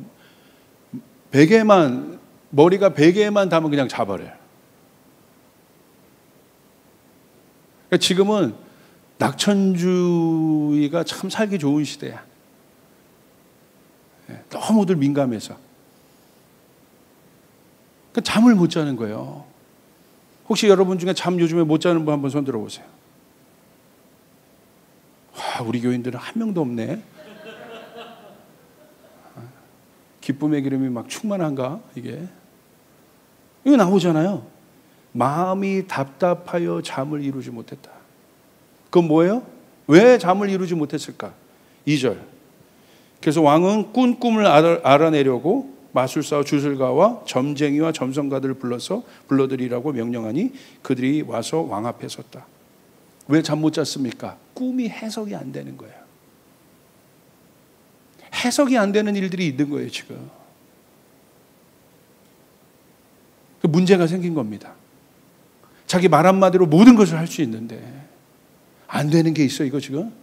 머리가 베개에만 닿으면 그냥 자버려요. 그러니까 지금은 낙천주의가 참 살기 좋은 시대야. 너무들 민감해서. 그러니까 잠을 못 자는 거예요. 혹시 여러분 중에 잠 요즘에 못 자는 분 한번 손 들어보세요. 와, 우리 교인들은 한 명도 없네. 기쁨의 기름이 막 충만한가 이게? 이거 나오잖아요. 마음이 답답하여 잠을 이루지 못했다. 그건 뭐예요? 왜 잠을 이루지 못했을까? 2절. 그래서 왕은 꾼 꿈을 알아내려고 마술사와 주술가와 점쟁이와 점성가들을 불러들이라고 명령하니 그들이 와서 왕 앞에 섰다. 왜 잠 못 잤습니까? 꿈이 해석이 안 되는 거예요. 해석이 안 되는 일들이 있는 거예요, 지금. 문제가 생긴 겁니다. 자기 말 한마디로 모든 것을 할 수 있는데 안 되는 게 있어, 이거 지금.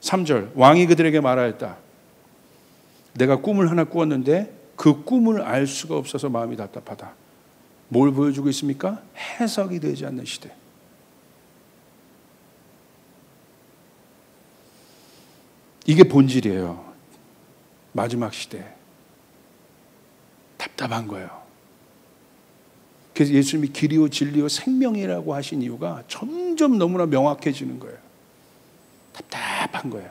3절. 왕이 그들에게 말하였다. 내가 꿈을 하나 꾸었는데 그 꿈을 알 수가 없어서 마음이 답답하다. 뭘 보여주고 있습니까? 해석이 되지 않는 시대. 이게 본질이에요. 마지막 시대. 답답한 거예요. 그래서 예수님이 길이요 진리요 생명이라고 하신 이유가 점점 너무나 명확해지는 거예요. 답답한 거예요.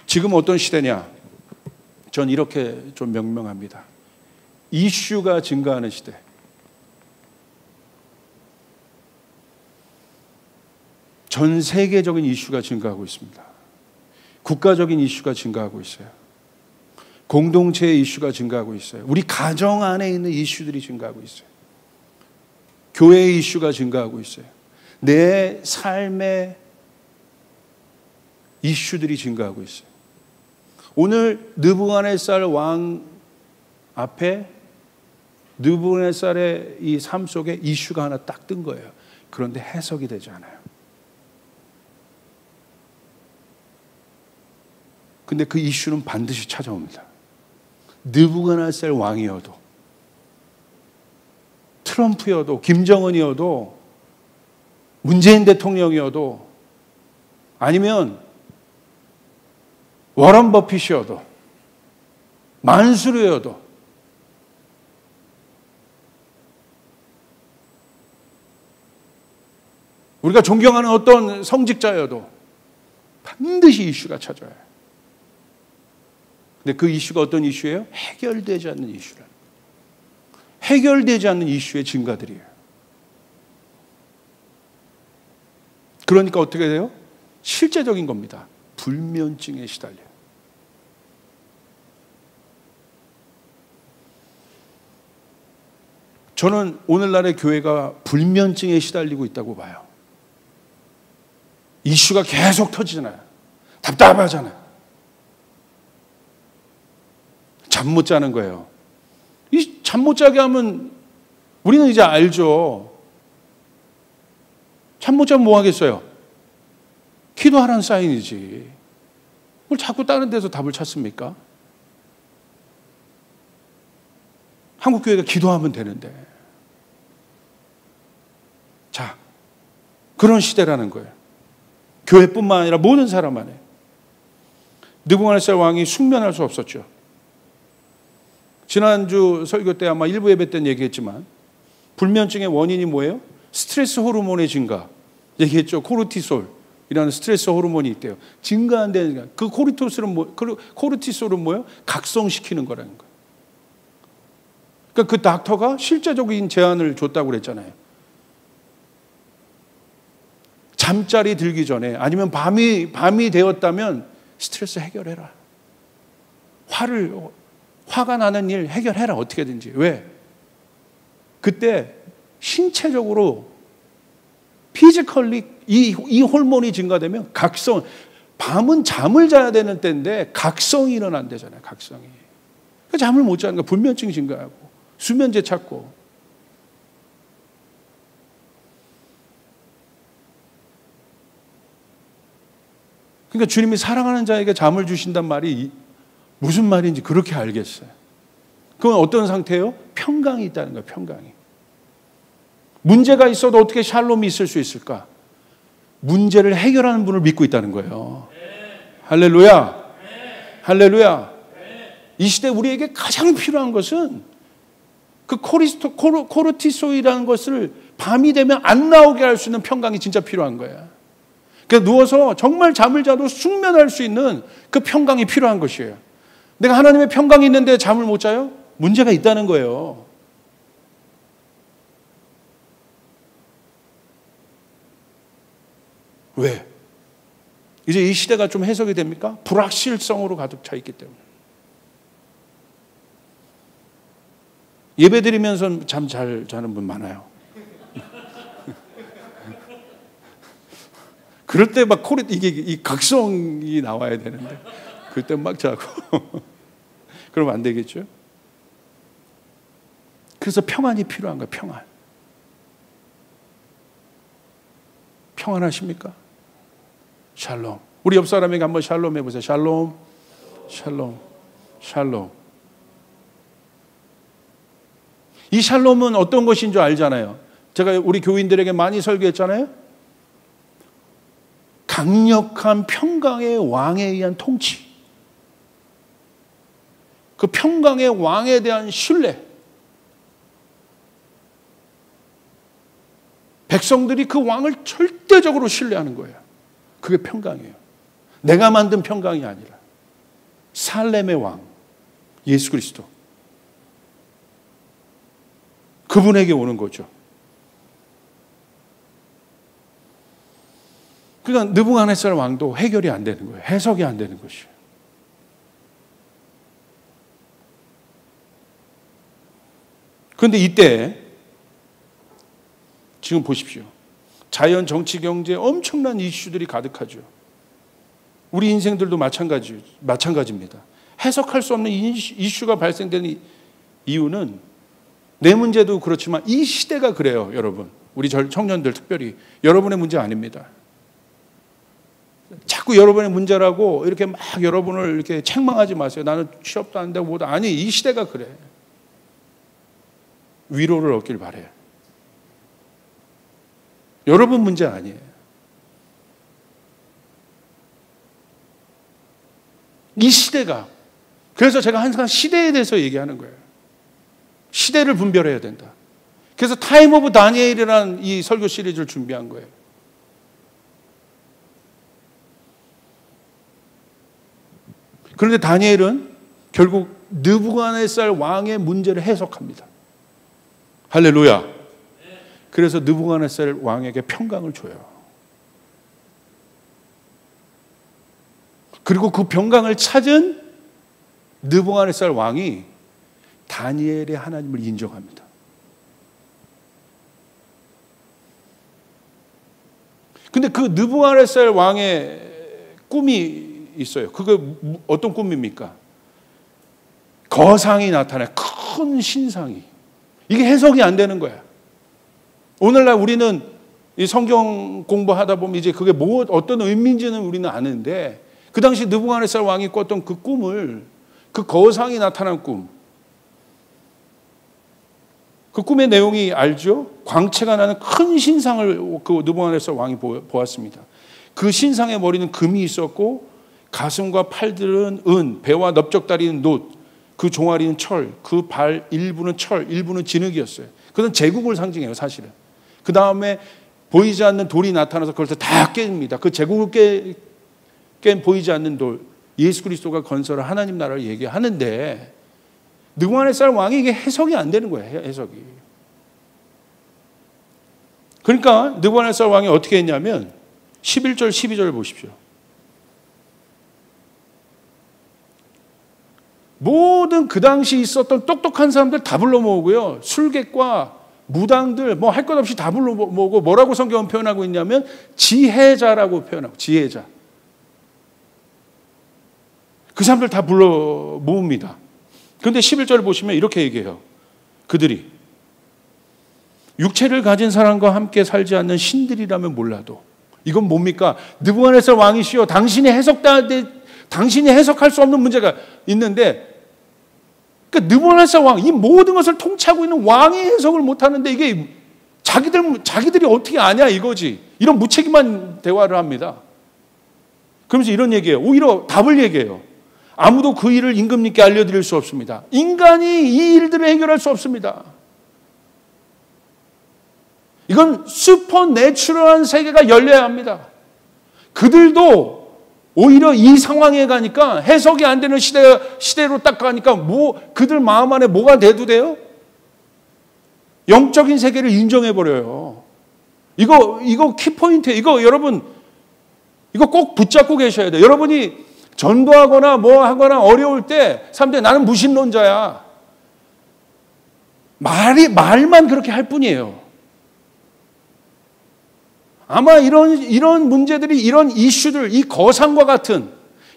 지금 어떤 시대냐? 전 이렇게 좀 명명합니다. 이슈가 증가하는 시대. 전 세계적인 이슈가 증가하고 있습니다. 국가적인 이슈가 증가하고 있어요. 공동체의 이슈가 증가하고 있어요. 우리 가정 안에 있는 이슈들이 증가하고 있어요. 교회의 이슈가 증가하고 있어요. 내 삶의 이슈들이 증가하고 있어요. 오늘 느부갓네살 왕 앞에 느부갓네살의 이 삶 속에 이슈가 하나 딱 뜬 거예요. 그런데 해석이 되지 않아요. 근데 그 이슈는 반드시 찾아옵니다. 느부갓네살 왕이어도, 트럼프여도, 김정은이어도, 문재인 대통령이어도, 아니면 워런 버핏이어도, 만수르여도, 우리가 존경하는 어떤 성직자여도 반드시 이슈가 찾아와요. 근데 그 이슈가 어떤 이슈예요? 해결되지 않는 이슈라는 거예요. 해결되지 않는 이슈의 증가들이에요. 그러니까 어떻게 돼요? 실제적인 겁니다. 불면증에 시달려요. 저는 오늘날의 교회가 불면증에 시달리고 있다고 봐요. 이슈가 계속 터지잖아요. 답답하잖아요. 잠 못 자는 거예요. 이 잠 못 자게 하면 우리는 이제 알죠. 잠 못 자면 뭐 하겠어요? 기도하라는 사인이지. 뭘 자꾸 다른 데서 답을 찾습니까? 한국 교회가 기도하면 되는데. 자, 그런 시대라는 거예요. 교회뿐만 아니라 모든 사람 안에. 느부갓네살 왕이 숙면할 수 없었죠. 지난주 설교 때 아마 일부 예배 때는 얘기했지만 불면증의 원인이 뭐예요? 스트레스 호르몬의 증가. 얘기했죠. 코르티솔이라는 스트레스 호르몬이 있대요. 증가한다는 그 코르티솔은 뭐예요? 각성시키는 거라는 거예요. 그러니까 그 닥터가 실제적인 제안을 줬다고 그랬잖아요. 잠자리 들기 전에 아니면 밤이 되었다면 스트레스 해결해라. 화가 나는 일 해결해라. 어떻게든지. 왜? 그때 신체적으로 피지컬리 이 호르몬이 증가되면 밤은 잠을 자야 되는 때인데 각성이 일어난대잖아요. 각성이. 그러니까 잠을 못 자는 거야. 불면증이 증가하고 수면제 찾고. 그러니까 주님이 사랑하는 자에게 잠을 주신단 말이 무슨 말인지 그렇게 알겠어요. 그건 어떤 상태예요? 평강이 있다는 거예요. 평강이. 문제가 있어도 어떻게 샬롬이 있을 수 있을까? 문제를 해결하는 분을 믿고 있다는 거예요. 할렐루야. 할렐루야. 이 시대 우리에게 가장 필요한 것은 그 코르티솔이라는 것을 밤이 되면 안 나오게 할 수 있는 평강이 진짜 필요한 거예요. 그러니까 누워서 정말 잠을 자도 숙면할 수 있는 그 평강이 필요한 것이에요. 내가 하나님의 평강이 있는데 잠을 못 자요? 문제가 있다는 거예요. 왜? 이제 이 시대가 좀 해석이 됩니까? 불확실성으로 가득 차 있기 때문에. 예배 드리면서 잠 잘 자는 분 많아요. 그럴 때 막 이 각성이 나와야 되는데 그때 막 자고 그러면 안 되겠죠? 그래서 평안이 필요한 거예요. 평안. 평안하십니까? 샬롬. 우리 옆 사람에게 한번 샬롬 해보세요. 샬롬, 샬롬, 샬롬. 이 샬롬은 어떤 것인 줄 알잖아요. 제가 우리 교인들에게 많이 설교했잖아요. 강력한 평강의 왕에 의한 통치. 그 평강의 왕에 대한 신뢰. 백성들이 그 왕을 절대적으로 신뢰하는 거예요. 그게 평강이에요. 내가 만든 평강이 아니라 살렘의 왕 예수 그리스도 그분에게 오는 거죠. 그러니까 느부갓네살 왕도 해결이 안 되는 거예요. 해석이 안 되는 것이에요. 그런데 이때 지금 보십시오. 자연, 정치, 경제 엄청난 이슈들이 가득하죠. 우리 인생들도 마찬가지입니다. 해석할 수 없는 이슈가 발생되는 이유는 내 문제도 그렇지만 이 시대가 그래요, 여러분. 우리 청년들 특별히 여러분의 문제 아닙니다. 자꾸 여러분의 문제라고 이렇게 막 여러분을 이렇게 책망하지 마세요. 나는 취업도 안 되고 뭐도 아니, 이 시대가 그래. 위로를 얻길 바래요. 여러분 문제 아니에요. 이 시대가. 그래서 제가 항상 시대에 대해서 얘기하는 거예요. 시대를 분별해야 된다. 그래서 타임 오브 다니엘이라는 이 설교 시리즈를 준비한 거예요. 그런데 다니엘은 결국 느부갓네살 왕의 문제를 해석합니다. 할렐루야. 그래서 느부갓네살 왕에게 평강을 줘요. 그리고 그 평강을 찾은 느부갓네살 왕이 다니엘의 하나님을 인정합니다. 근데 그 느부갓네살 왕의 꿈이 있어요. 그게 어떤 꿈입니까? 거상이 나타나요. 큰 신상이. 이게 해석이 안 되는 거야. 오늘날 우리는 이 성경 공부하다 보면 이제 그게 어떤 의미인지는 우리는 아는데, 그 당시 느부갓네살 왕이 꿨던 그 꿈을, 그 거상이 나타난 꿈, 그 꿈의 내용이 알죠? 광채가 나는 큰 신상을 그 느부갓네살 왕이 보았습니다. 그 신상의 머리는 금이 있었고 가슴과 팔들은 은, 배와 넓적다리는 놋, 그 종아리는 철, 그 발 일부는 철, 일부는 진흙이었어요. 그건 제국을 상징해요, 사실은. 그 다음에 보이지 않는 돌이 나타나서 그걸 다 깹니다. 그 제국을 깬 보이지 않는 돌, 예수 그리스도가 건설한 하나님 나라를 얘기하는데, 느부갓네살 왕이 이게 해석이 안 되는 거예요, 해석이. 그러니까 느부갓네살 왕이 어떻게 했냐면 11절, 12절을 보십시오. 모든 그 당시 있었던 똑똑한 사람들 다 불러 모으고요. 술객과 무당들 뭐 할 것 없이 다 불러 모으고, 뭐라고 성경은 표현하고 있냐면 지혜자라고 표현하고, 지혜자. 그 사람들 다 불러 모읍니다. 그런데 11절을 보시면 이렇게 얘기해요. 그들이 육체를 가진 사람과 함께 살지 않는 신들이라면 몰라도. 이건 뭡니까? 느부갓네살 왕이시여, 당신이 해석할 수 없는 문제가 있는데, 그러니까 느부갓네살 왕, 이 모든 것을 통치하고 있는 왕이 해석을 못하는데 이게 자기들이 어떻게 아냐 이거지. 이런 무책임한 대화를 합니다. 그러면서 이런 얘기예요. 오히려 답을 얘기해요. 아무도 그 일을 임금님께 알려드릴 수 없습니다. 인간이 이 일들을 해결할 수 없습니다. 이건 슈퍼내추럴한 세계가 열려야 합니다. 그들도 오히려 이 상황에 가니까, 해석이 안 되는 시대로 딱 가니까 그들 마음 안에 뭐가 대두돼요? 영적인 세계를 인정해버려요. 이거 키포인트예요. 이거 여러분, 이거 꼭 붙잡고 계셔야 돼요. 여러분이 전도하거나 뭐 하거나 어려울 때 사람들이 나는 무신론자야. 말만 그렇게 할 뿐이에요. 아마 이런 문제들이, 이런 이슈들, 이 거상과 같은,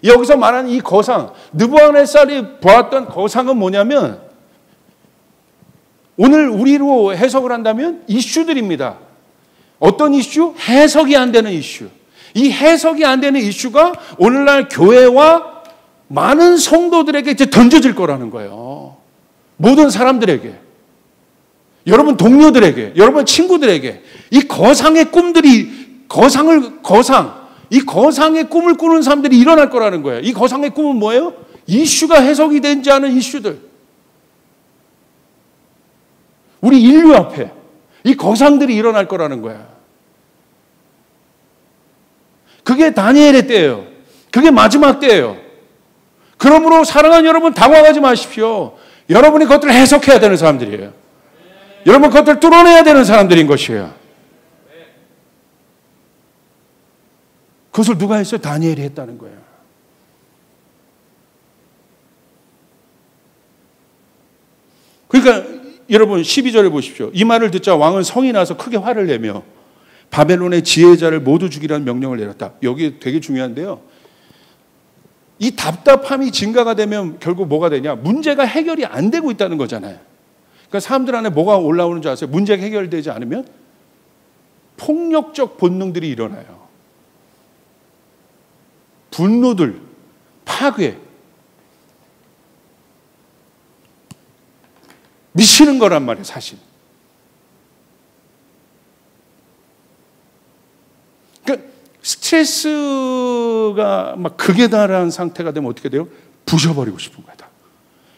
여기서 말하는 이 거상, 느부갓네살이 보았던 거상은 뭐냐면, 오늘 우리로 해석을 한다면 이슈들입니다. 어떤 이슈? 해석이 안 되는 이슈. 이 해석이 안 되는 이슈가 오늘날 교회와 많은 성도들에게 이제 던져질 거라는 거예요. 모든 사람들에게, 여러분 동료들에게, 여러분 친구들에게 이 거상의 꿈들이, 이 거상의 꿈을 꾸는 사람들이 일어날 거라는 거예요. 이 거상의 꿈은 뭐예요? 이슈가 해석이 되지 않은 이슈들. 우리 인류 앞에 이 거상들이 일어날 거라는 거야. 그게 다니엘의 때예요. 그게 마지막 때예요. 그러므로 사랑하는 여러분, 당황하지 마십시오. 여러분이 그것들을 해석해야 되는 사람들이에요. 여러분 그것들을 뚫어내야 되는 사람들인 것이에요. 그것을 누가 했어요? 다니엘이 했다는 거예요. 그러니까 여러분 12절에 보십시오. 이 말을 듣자 왕은 성이 나서 크게 화를 내며 바벨론의 지혜자를 모두 죽이라는 명령을 내렸다. 여기 되게 중요한데요. 이 답답함이 증가가 되면 결국 뭐가 되냐? 문제가 해결이 안 되고 있다는 거잖아요. 그러니까 사람들 안에 뭐가 올라오는 줄 아세요? 문제가 해결되지 않으면 폭력적 본능들이 일어나요. 분노들, 파괴, 미치는 거란 말이에요, 사실. 그러니까 스트레스가 막 극에 달한 상태가 되면 어떻게 돼요? 부셔버리고 싶은 거다.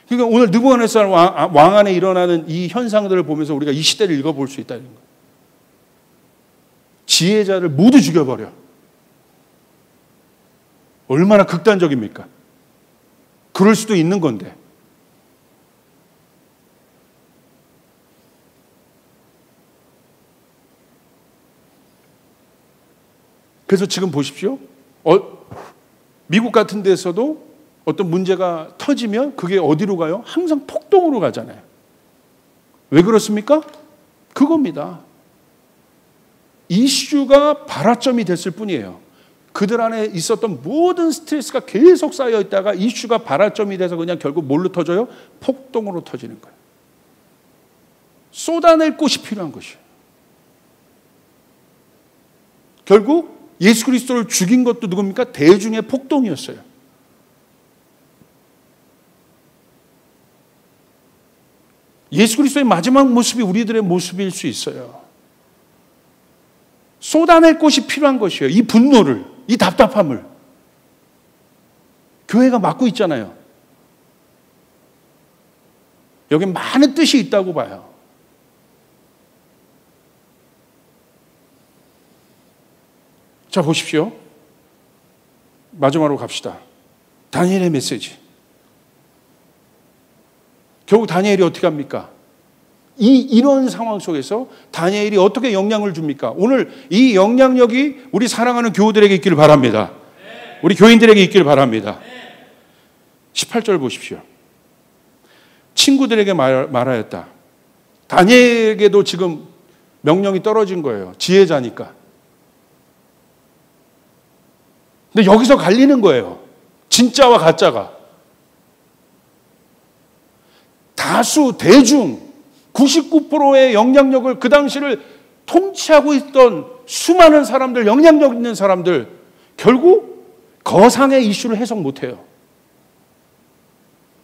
그러니까 오늘 느부갓네살 왕 안에 일어나는 이 현상들을 보면서 우리가 이 시대를 읽어볼 수 있다는 거예요. 지혜자를 모두 죽여버려. 얼마나 극단적입니까? 그럴 수도 있는 건데. 그래서 지금 보십시오. 미국 같은 데서도 어떤 문제가 터지면 그게 어디로 가요? 항상 폭동으로 가잖아요. 왜 그렇습니까? 그겁니다. 이슈가 발화점이 됐을 뿐이에요. 그들 안에 있었던 모든 스트레스가 계속 쌓여 있다가 이슈가 발화점이 돼서 그냥 결국 뭘로 터져요? 폭동으로 터지는 거예요. 쏟아낼 곳이 필요한 것이에요. 결국 예수 그리스도를 죽인 것도 누굽니까? 대중의 폭동이었어요. 예수 그리스도의 마지막 모습이 우리들의 모습일 수 있어요. 쏟아낼 곳이 필요한 것이에요. 이 분노를, 이 답답함을. 교회가 맡고 있잖아요. 여기 많은 뜻이 있다고 봐요. 자, 보십시오. 마지막으로 갑시다. 다니엘의 메시지. 결국 다니엘이 어떻게 합니까? 이런 상황 속에서 다니엘이 어떻게 영향을 줍니까? 오늘 이 영향력이 우리 사랑하는 교우들에게 있기를 바랍니다. 우리 교인들에게 있기를 바랍니다. 18절 보십시오. 친구들에게 말하였다. 다니엘에게도 지금 명령이 떨어진 거예요. 지혜자니까. 근데 여기서 갈리는 거예요. 진짜와 가짜가. 다수, 대중, 99%의 영향력을 그 당시를 통치하고 있던 수많은 사람들, 영향력 있는 사람들, 결국 거상의 이슈를 해석 못해요.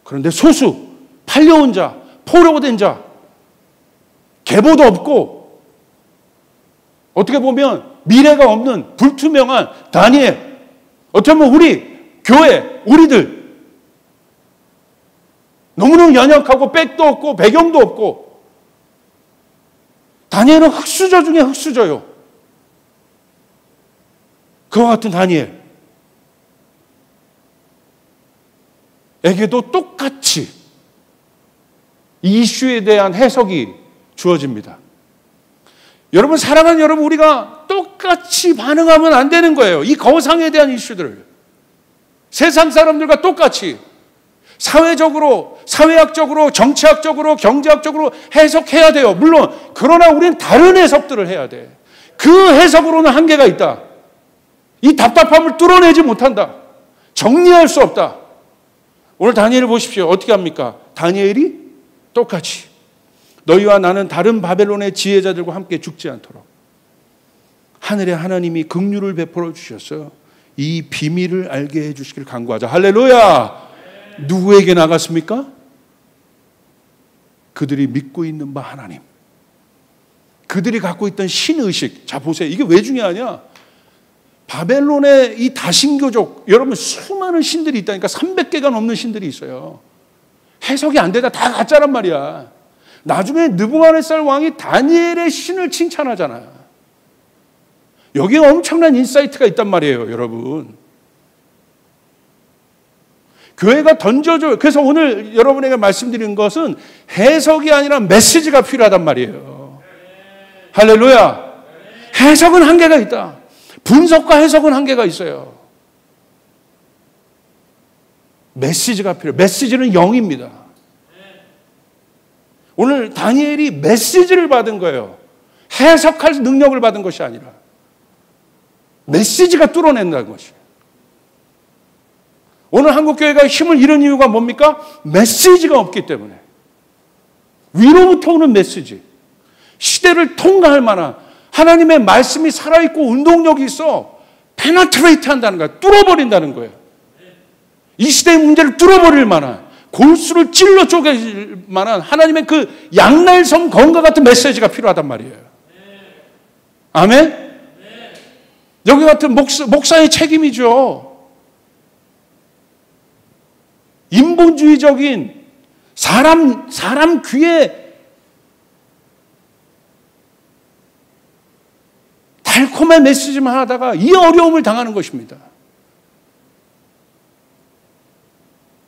그런데 소수, 팔려온 자, 포로된 자, 계보도 없고 어떻게 보면 미래가 없는 불투명한 다니엘, 어떻게 보면 우리 교회, 우리들 너무너무 연약하고 백도 없고 배경도 없고 다니엘은 흑수저 중에 흑수저요. 그와 같은 다니엘 에게도 똑같이 이 이슈에 대한 해석이 주어집니다. 여러분, 사랑하는 여러분, 우리가 똑같이 반응하면 안 되는 거예요. 이 거상에 대한 이슈들을 세상 사람들과 똑같이 사회적으로, 사회학적으로, 정치학적으로, 경제학적으로 해석해야 돼요. 물론 그러나 우리는 다른 해석들을 해야 돼. 그 해석으로는 한계가 있다. 이 답답함을 뚫어내지 못한다. 정리할 수 없다. 오늘 다니엘을 보십시오. 어떻게 합니까? 다니엘이 똑같이 너희와 나는 다른 바벨론의 지혜자들과 함께 죽지 않도록 하늘의 하나님이 긍휼을 베풀어 주셨어요. 이 비밀을 알게 해 주시길 간구하자. 할렐루야. 누구에게 나갔습니까? 그들이 믿고 있는 바 하나님, 그들이 갖고 있던 신의식. 자, 보세요. 이게 왜 중요하냐? 바벨론의 이 다신교족, 여러분 수많은 신들이 있다니까. 300개가 넘는 신들이 있어요. 해석이 안 되다 다 가짜란 말이야. 나중에 느부갓네살 왕이 다니엘의 신을 칭찬하잖아요. 여기에 엄청난 인사이트가 있단 말이에요, 여러분. 교회가 던져줘요. 그래서 오늘 여러분에게 말씀드리는 것은 해석이 아니라 메시지가 필요하단 말이에요. 할렐루야. 해석은 한계가 있다. 분석과 해석은 한계가 있어요. 메시지가 필요해요. 메시지는 영입니다. 오늘 다니엘이 메시지를 받은 거예요. 해석할 능력을 받은 것이 아니라 메시지가 뚫어낸다는 것이에요. 오늘 한국교회가 힘을 잃은 이유가 뭡니까? 메시지가 없기 때문에. 위로부터 오는 메시지. 시대를 통과할 만한 하나님의 말씀이 살아있고 운동력이 있어 페네트레이트 한다는 거야. 뚫어버린다는 거예요. 이 시대의 문제를 뚫어버릴 만한, 골수를 찔러 쪼갤 만한 하나님의 그 양날섬 검과 같은 메시지가 필요하단 말이에요. 아멘? 여기 같은 목사의 책임이죠. 인본주의적인 사람 귀에 달콤한 메시지만 하다가 이 어려움을 당하는 것입니다.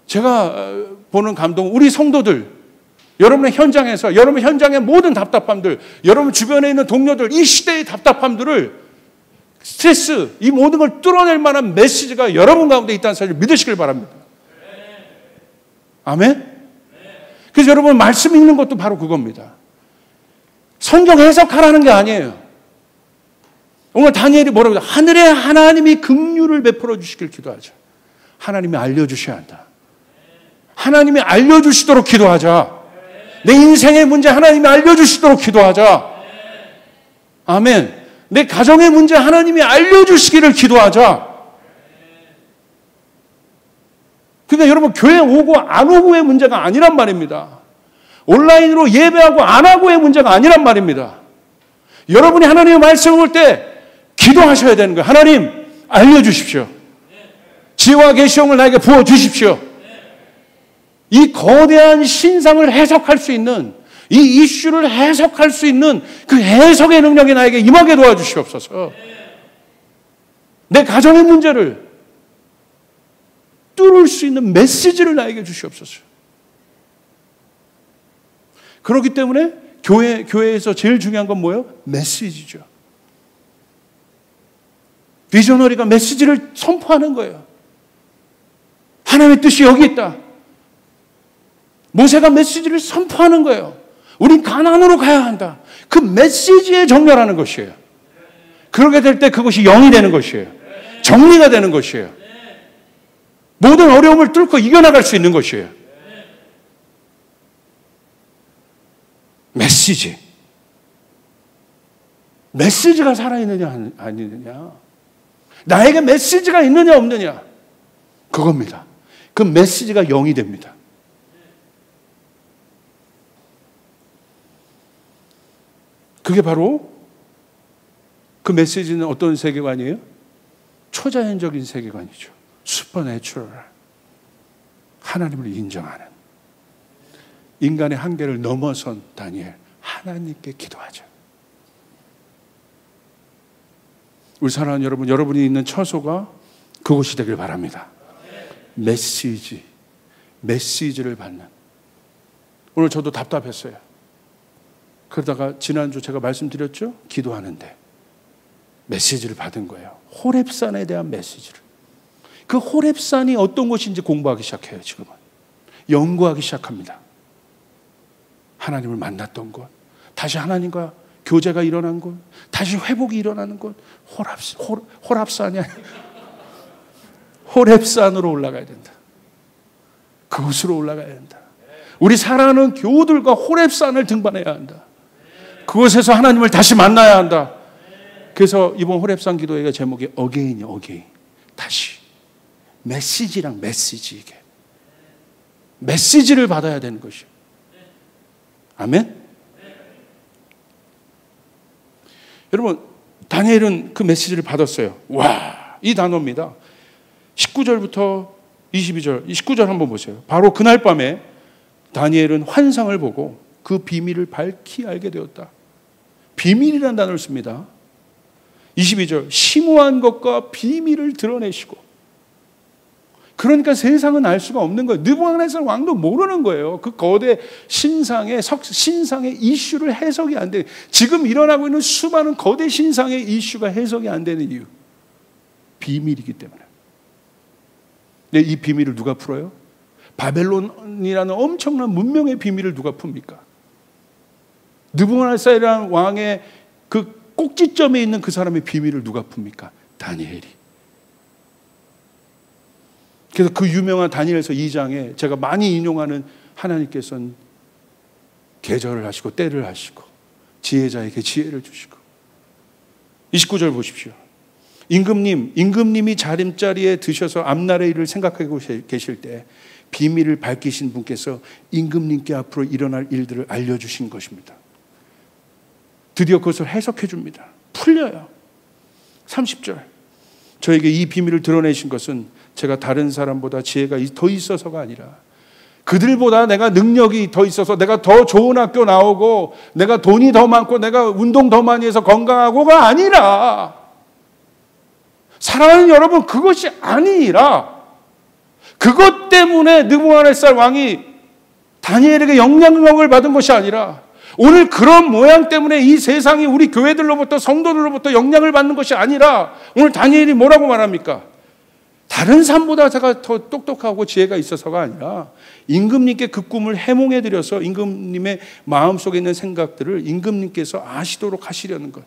제가 보는 감동, 우리 성도들, 여러분의 현장에서, 여러분 현장의 모든 답답함들, 여러분 주변에 있는 동료들, 이 시대의 답답함들을, 스트레스, 이 모든 걸 뚫어낼 만한 메시지가 여러분 가운데 있다는 사실을 믿으시길 바랍니다. 아멘? 그래서 여러분 말씀 읽는 것도 바로 그겁니다. 성경 해석하라는 게 아니에요. 오늘 다니엘이 뭐라고 해요? 하늘에 하나님이 긍휼을 베풀어 주시길 기도하자. 하나님이 알려주셔야 한다. 하나님이 알려주시도록 기도하자. 내 인생의 문제 하나님이 알려주시도록 기도하자. 아멘. 내 가정의 문제 하나님이 알려주시기를 기도하자. 그러니까 여러분 교회 오고 안 오고의 문제가 아니란 말입니다. 온라인으로 예배하고 안 하고의 문제가 아니란 말입니다. 여러분이 하나님의 말씀을 볼 때 기도하셔야 되는 거예요. 하나님 알려주십시오. 지혜와 계시형을 나에게 부어주십시오. 이 거대한 신상을 해석할 수 있는, 이 이슈를 해석할 수 있는 그 해석의 능력이 나에게 임하게 도와주시옵소서. 내 가정의 문제를 뚫을 수 있는 메시지를 나에게 주시옵소서. 그렇기 때문에 교회에서 제일 중요한 건 뭐예요? 메시지죠. 비저너리가 메시지를 선포하는 거예요. 하나님의 뜻이 여기 있다. 모세가 메시지를 선포하는 거예요. 우린 가나안으로 가야 한다. 그 메시지에 정렬하는 것이에요. 그렇게 될 때 그것이 영이 되는 것이에요. 정리가 되는 것이에요. 모든 어려움을 뚫고 이겨나갈 수 있는 것이에요. 메시지. 메시지가 살아있느냐 아니느냐. 나에게 메시지가 있느냐 없느냐. 그겁니다. 그 메시지가 영이 됩니다. 그게 바로 그 메시지는 어떤 세계관이에요? 초자연적인 세계관이죠. 슈퍼내추럴. 하나님을 인정하는. 인간의 한계를 넘어선 다니엘. 하나님께 기도하자. 우리 사랑하는 여러분, 여러분이 있는 처소가 그곳이 되길 바랍니다. 메시지를 받는. 오늘 저도 답답했어요. 그러다가 지난주 제가 말씀드렸죠? 기도하는데 메시지를 받은 거예요. 호렙산에 대한 메시지를. 그 호렙산이 어떤 곳인지 공부하기 시작해요. 지금은 연구하기 시작합니다. 하나님을 만났던 곳, 다시 하나님과 교제가 일어난 곳, 다시 회복이 일어나는 곳. 호랍산이 아니라 호렙산으로 올라가야 된다. 그곳으로 올라가야 된다. 우리 사랑하는 교우들과 호렙산을 등반해야 한다. 그곳에서 하나님을 다시 만나야 한다. 그래서 이번 호렙산 기도회가 제목이 어게인이에요. 어게인. 다시. 메시지랑 메시지. 이게 메시지를 받아야 되는 것이에요. 아멘? 여러분, 다니엘은 그 메시지를 받았어요. 와, 이 단어입니다. 19절부터 22절, 19절 한번 보세요. 바로 그날 밤에 다니엘은 환상을 보고 그 비밀을 밝히 알게 되었다. 비밀이라는 단어를 씁니다. 22절, 심오한 것과 비밀을 드러내시고. 그러니까 세상은 알 수가 없는 거예요. 느부갓네살 왕도 모르는 거예요. 그 거대 신상의 이슈를 해석이 안 돼. 지금 일어나고 있는 수많은 거대 신상의 이슈가 해석이 안 되는 이유. 비밀이기 때문에. 근데 이 비밀을 누가 풀어요? 바벨론이라는 엄청난 문명의 비밀을 누가 풉니까? 느부갓네살이라는 왕의 그 꼭지점에 있는 그 사람의 비밀을 누가 풉니까? 다니엘이. 그래서 그 유명한 다니엘서 2장에 제가 많이 인용하는, 하나님께서는 계절을 하시고 때를 하시고 지혜자에게 지혜를 주시고. 29절 보십시오. 임금님이 자림자리에 드셔서 앞날의 일을 생각하고 계실 때 비밀을 밝히신 분께서 임금님께 앞으로 일어날 일들을 알려주신 것입니다. 드디어 그것을 해석해 줍니다. 풀려요. 30절. 저에게 이 비밀을 드러내신 것은 제가 다른 사람보다 지혜가 더 있어서가 아니라 그들보다 내가 능력이 더 있어서 내가 더 좋은 학교 나오고 내가 돈이 더 많고 내가 운동 더 많이 해서 건강하고가 아니라, 사랑하는 여러분, 그것이 아니라 그것 때문에 느부갓네살 왕이 다니엘에게 영향력을 받은 것이 아니라 오늘 그런 모양 때문에 이 세상이 우리 교회들로부터 성도들로부터 영향을 받는 것이 아니라 오늘 다니엘이 뭐라고 말합니까? 다른 사람보다 제가 더 똑똑하고 지혜가 있어서가 아니라 임금님께 그 꿈을 해몽해드려서 임금님의 마음속에 있는 생각들을 임금님께서 아시도록 하시려는 것.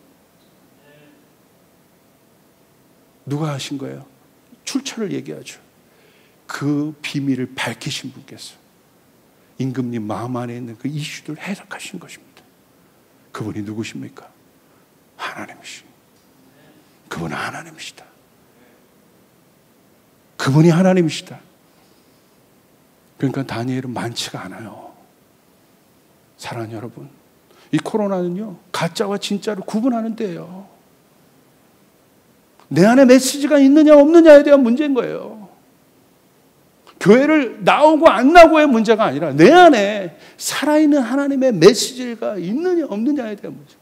누가 하신 거예요? 출처를 얘기하죠. 그 비밀을 밝히신 분께서 임금님 마음 안에 있는 그 이슈들을 해석하신 것입니다. 그분이 누구십니까? 하나님이시. 그분은 하나님이시다. 그분이 하나님이시다. 그러니까 다니엘은 많지가 않아요. 사랑하는 여러분, 이 코로나는요, 가짜와 진짜를 구분하는 데예요. 내 안에 메시지가 있느냐 없느냐에 대한 문제인 거예요. 교회를 나오고 안 나오고의 문제가 아니라 내 안에 살아있는 하나님의 메시지가 있느냐 없느냐에 대한 문제.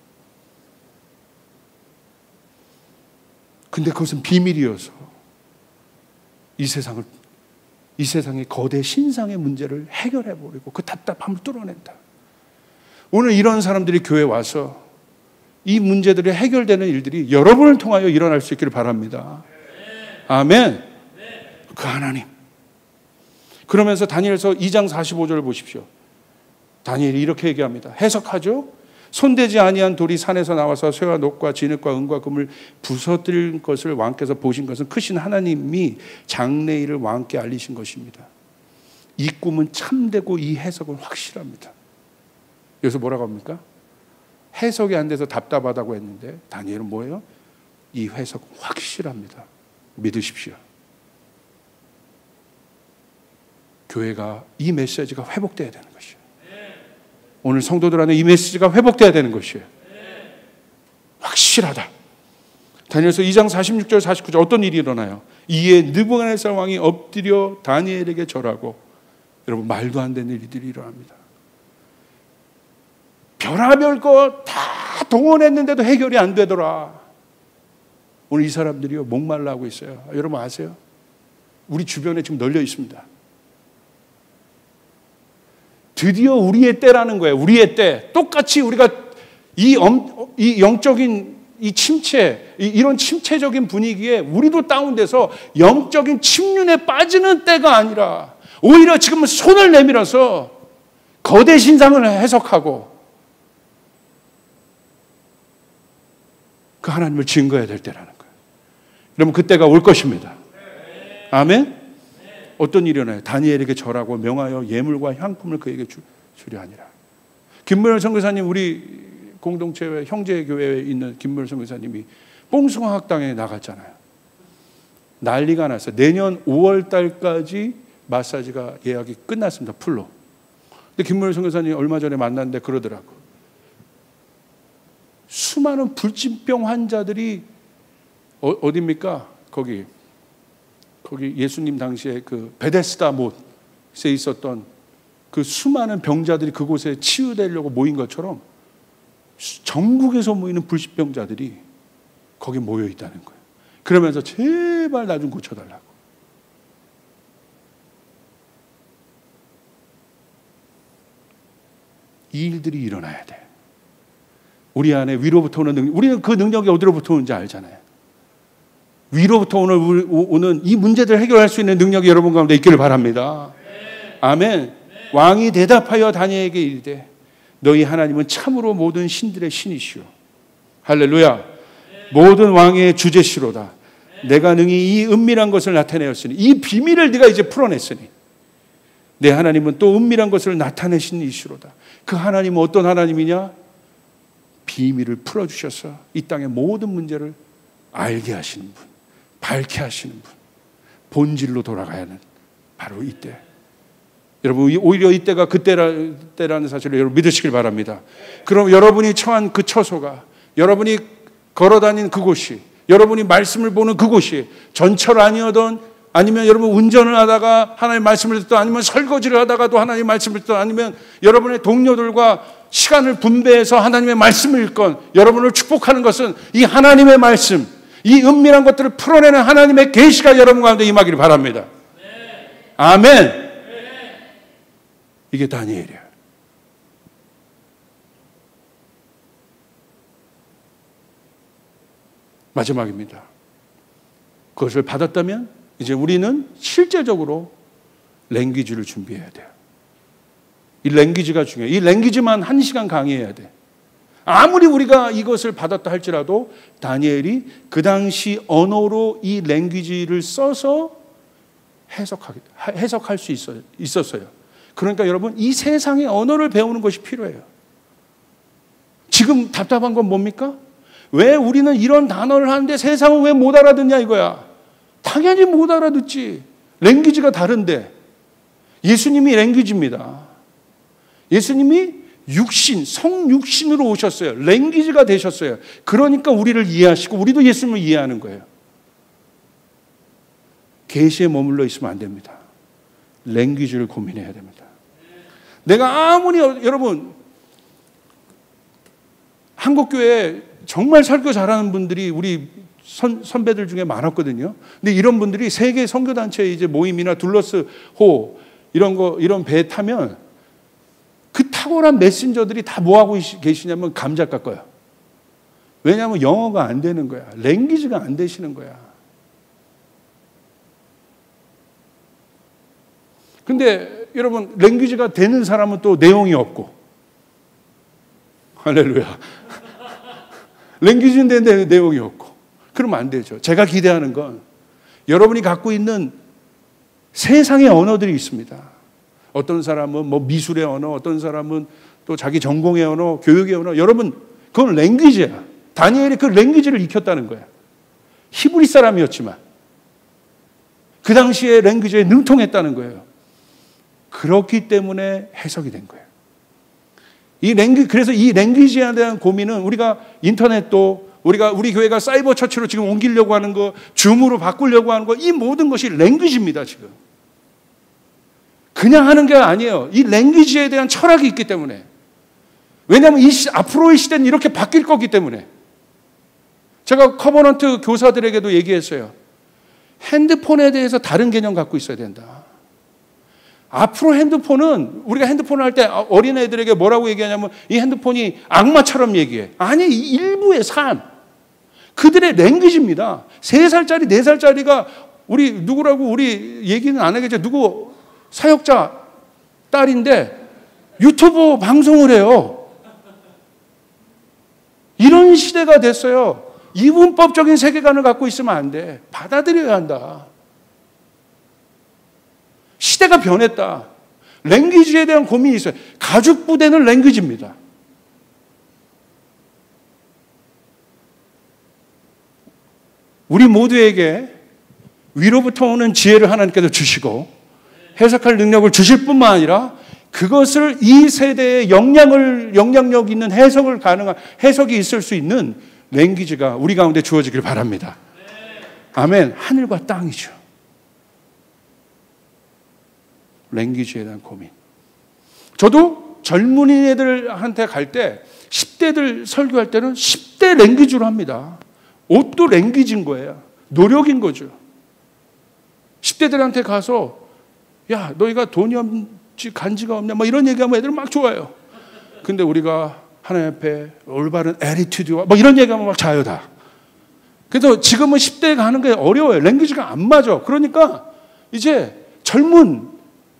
근데 그것은 비밀이어서 이 세상의 거대 신상의 문제를 해결해버리고 그 답답함을 뚫어낸다. 오늘 이런 사람들이 교회에 와서 이 문제들이 해결되는 일들이 여러분을 통하여 일어날 수 있기를 바랍니다. 아멘. 그 하나님. 그러면서 다니엘서 2장 45절을 보십시오. 다니엘이 이렇게 얘기합니다. 해석하죠. 손대지 아니한 돌이 산에서 나와서 쇠와 녹과 진흙과 은과 금을 부서뜨린 것을 왕께서 보신 것은 크신 하나님이 장래일을 왕께 알리신 것입니다. 이 꿈은 참되고 이 해석은 확실합니다. 여기서 뭐라고 합니까? 해석이 안 돼서 답답하다고 했는데 다니엘은 뭐예요? 이 해석은 확실합니다. 믿으십시오. 교회가 이 메시지가 회복돼야 되는 것이에요. 오늘 성도들 안에 이 메시지가 회복돼야 되는 것이에요. 확실하다. 다니엘서 2장 46절 49절 어떤 일이 일어나요? 이에 느부갓네살 왕이 엎드려 다니엘에게 절하고, 여러분 말도 안 되는 일들이 일어납니다. 별하별 거 다 동원했는데도 해결이 안 되더라. 오늘 이 사람들이요 목말라 하고 있어요. 여러분 아세요? 우리 주변에 지금 널려 있습니다. 드디어 우리의 때라는 거예요. 우리의 때. 똑같이 우리가 이 영적인 이 침체, 이런 침체적인 분위기에 우리도 다운돼서 영적인 침륜에 빠지는 때가 아니라 오히려 지금은 손을 내밀어서 거대 신상을 해석하고 그 하나님을 증거해야 될 때라는 거예요. 여러분 그때가 올 것입니다. 아멘? 어떤 일이 일어나요? 다니엘에게 절하고 명하여 예물과 향품을 그에게 주려 하니라. 김문열 선교사님, 우리 공동체 형제교회에 있는 김문열 선교사님이 뽕숭아 학당에 나갔잖아요. 난리가 났어요. 내년 5월 달까지 마사지가 예약이 끝났습니다. 풀로. 근데 김문열 선교사님 얼마 전에 만났는데 그러더라고. 수많은 불치병 환자들이 어디입니까? 거기 예수님 당시에 그 베데스다 못에 있었던 그 수많은 병자들이 그곳에 치유되려고 모인 것처럼 전국에서 모이는 불치병자들이 거기 모여 있다는 거예요. 그러면서 제발 나 좀 고쳐달라고. 이 일들이 일어나야 돼. 우리 안에 위로부터 오는 능력, 우리는 그 능력이 어디로부터 오는지 알잖아요. 위로부터 오는 이 문제들을 해결할 수 있는 능력이 여러분 가운데 있기를 바랍니다. 아멘. 왕이 대답하여 다니엘에게 이르되 너희 하나님은 참으로 모든 신들의 신이시오. 할렐루야. 모든 왕의 주제시로다. 내가 능히 이 은밀한 것을 나타내었으니, 이 비밀을 네가 이제 풀어냈으니 내 하나님은 또 은밀한 것을 나타내신 이시로다. 그 하나님은 어떤 하나님이냐? 비밀을 풀어주셔서 이 땅의 모든 문제를 알게 하시는 분, 밝게 하시는 분, 본질로 돌아가야 하는 바로 이때. 여러분, 오히려 이때가 그때라는 사실을 여러분 믿으시길 바랍니다. 그럼 여러분이 처한 그 처소가, 여러분이 걸어다닌 그곳이, 여러분이 말씀을 보는 그곳이 전철 아니어던, 아니면 여러분 운전을 하다가 하나님의 말씀을 듣던, 아니면 설거지를 하다가도 하나님의 말씀을 듣던, 아니면 여러분의 동료들과 시간을 분배해서 하나님의 말씀을 읽건, 여러분을 축복하는 것은 이 하나님의 말씀, 이 은밀한 것들을 풀어내는 하나님의 계시가 여러분 가운데 임하기를 바랍니다. 아멘. 이게 다니엘이에요. 마지막입니다. 그것을 받았다면 이제 우리는 실제적으로 랭귀지를 준비해야 돼요. 이 랭귀지가 중요해요. 이 랭귀지만 1시간 강의해야 돼. 아무리 우리가 이것을 받았다 할지라도 다니엘이 그 당시 언어로 이 랭귀지를 써서 해석할 수 있었어요. 그러니까 여러분, 이 세상의 언어를 배우는 것이 필요해요. 지금 답답한 건 뭡니까? 왜 우리는 이런 단어를 하는데 세상은 왜 못 알아듣냐 이거야. 당연히 못 알아듣지. 랭귀지가 다른데. 예수님이 랭귀지입니다. 예수님이 성육신으로 오셨어요. 랭귀지가 되셨어요. 그러니까 우리를 이해하시고 우리도 예수님을 이해하는 거예요. 계시에 머물러 있으면 안 됩니다. 랭귀지를 고민해야 됩니다. 내가 아무리, 여러분, 한국교회에 정말 설교 잘하는 분들이 우리 선배들 중에 많았거든요. 근데 이런 분들이 세계 선교단체 이제 모임이나 둘러스호 이런 배 타면 그 탁월한 메신저들이 다 뭐 하고 계시냐면 감자 깎아요. 왜냐하면 영어가 안 되는 거야. 랭귀지가 안 되시는 거야. 근데 여러분, 랭귀지가 되는 사람은 또 내용이 없고. 할렐루야. 랭귀지는 되는데 내용이 없고. 그러면 안 되죠. 제가 기대하는 건 여러분이 갖고 있는 세상의 언어들이 있습니다. 어떤 사람은 뭐 미술의 언어, 어떤 사람은 또 자기 전공의 언어, 교육의 언어. 여러분, 그건 랭귀지야. 다니엘이 그 랭귀지를 익혔다는 거야. 히브리 사람이었지만 그 당시에 랭귀지에 능통했다는 거예요. 그렇기 때문에 해석이 된 거예요. 그래서 이 랭귀지에 대한 고민은 우리가 인터넷도 우리 교회가 사이버 처치로 지금 옮기려고 하는 거, 줌으로 바꾸려고 하는 거, 이 모든 것이 랭귀지입니다, 지금. 그냥 하는 게 아니에요. 이 랭귀지에 대한 철학이 있기 때문에. 왜냐하면 앞으로의 시대는 이렇게 바뀔 거기 때문에. 제가 커버넌트 교사들에게도 얘기했어요. 핸드폰에 대해서 다른 개념 갖고 있어야 된다. 앞으로 핸드폰은, 우리가 핸드폰을 할 때 어린애들에게 뭐라고 얘기하냐면 이 핸드폰이 악마처럼 얘기해. 아니, 일부의 삶. 그들의 랭귀지입니다. 3살짜리, 4살짜리가 우리 얘기는 안 하겠죠. 누구 사역자 딸인데 유튜브 방송을 해요. 이런 시대가 됐어요. 이분법적인 세계관을 갖고 있으면 안 돼. 받아들여야 한다. 시대가 변했다. 랭귀지에 대한 고민이 있어요. 가죽 부대는 랭귀지입니다. 우리 모두에게 위로부터 오는 지혜를 하나님께서 주시고 해석할 능력을 주실 뿐만 아니라 그것을 이 세대에 영향력 있는 해석이 있을 수 있는 랭귀지가 우리 가운데 주어지길 바랍니다. 아멘. 하늘과 땅이죠. 랭귀지에 대한 고민. 저도 젊은이들한테 갈 때 10대들 설교할 때는 10대 랭귀지로 합니다. 옷도 랭귀지인 거예요. 노력인 거죠. 10대들한테 가서 야, 너희가 돈이 없지 간지가 없냐 막 이런 얘기하면 애들 막 좋아요. 근데 우리가 하나님 앞에 올바른 애티튜드와 막 이런 얘기하면 막 자요 다. 그래도 지금은 10대에 가는 게 어려워요. 랭귀지가 안 맞아. 그러니까 이제 젊은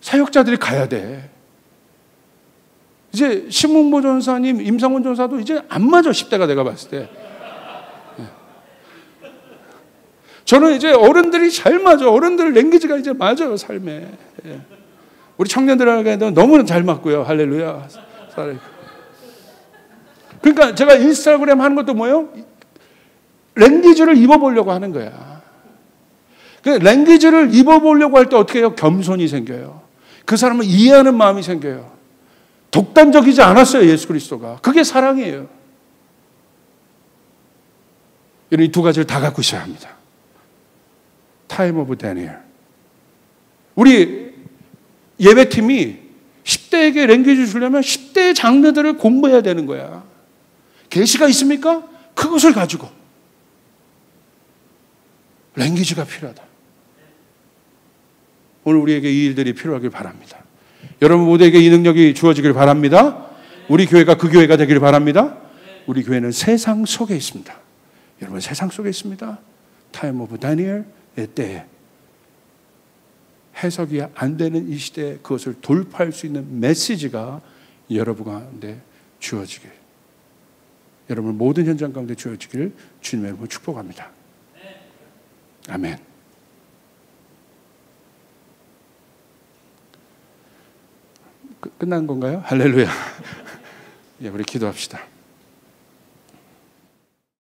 사역자들이 가야 돼. 이제 심웅보 전사님, 임상원 전사도 이제 안 맞아. 10대가 내가 봤을 때. 저는 이제 어른들이 잘 맞아. 어른들 랭귀지가 이제 맞아요, 삶에. 우리 청년들에게도 너무 잘 맞고요. 할렐루야. 그러니까 제가 인스타그램 하는 것도 뭐예요? 랭귀지를 입어보려고 하는 거야. 랭귀지를 입어보려고 할 때 어떻게 해요? 겸손이 생겨요. 그 사람을 이해하는 마음이 생겨요. 독단적이지 않았어요, 예수 그리스도가. 그게 사랑이에요. 이런 이 두 가지를 다 갖고 있어야 합니다. 타임 오브 다니엘. 우리 예배팀이 10대에게 랭귀지 주려면 10대의 장르들을 공부해야 되는 거야. 계시가 있습니까? 그것을 가지고 랭귀지가 필요하다. 오늘 우리에게 이 일들이 필요하길 바랍니다. 여러분 모두에게 이 능력이 주어지길 바랍니다. 우리 교회가 그 교회가 되길 바랍니다. 우리 교회는 세상 속에 있습니다. 여러분 세상 속에 있습니다. 타임 오브 다니엘의 때에 해석이 안 되는 이 시대에 그것을 돌파할 수 있는 메시지가 여러분 가운데 주어지길, 여러분 모든 현장 가운데 주어지기를 주님의 이름으로 축복합니다. 아멘. 끝난 건가요? 할렐루야. 예, 우리 기도합시다.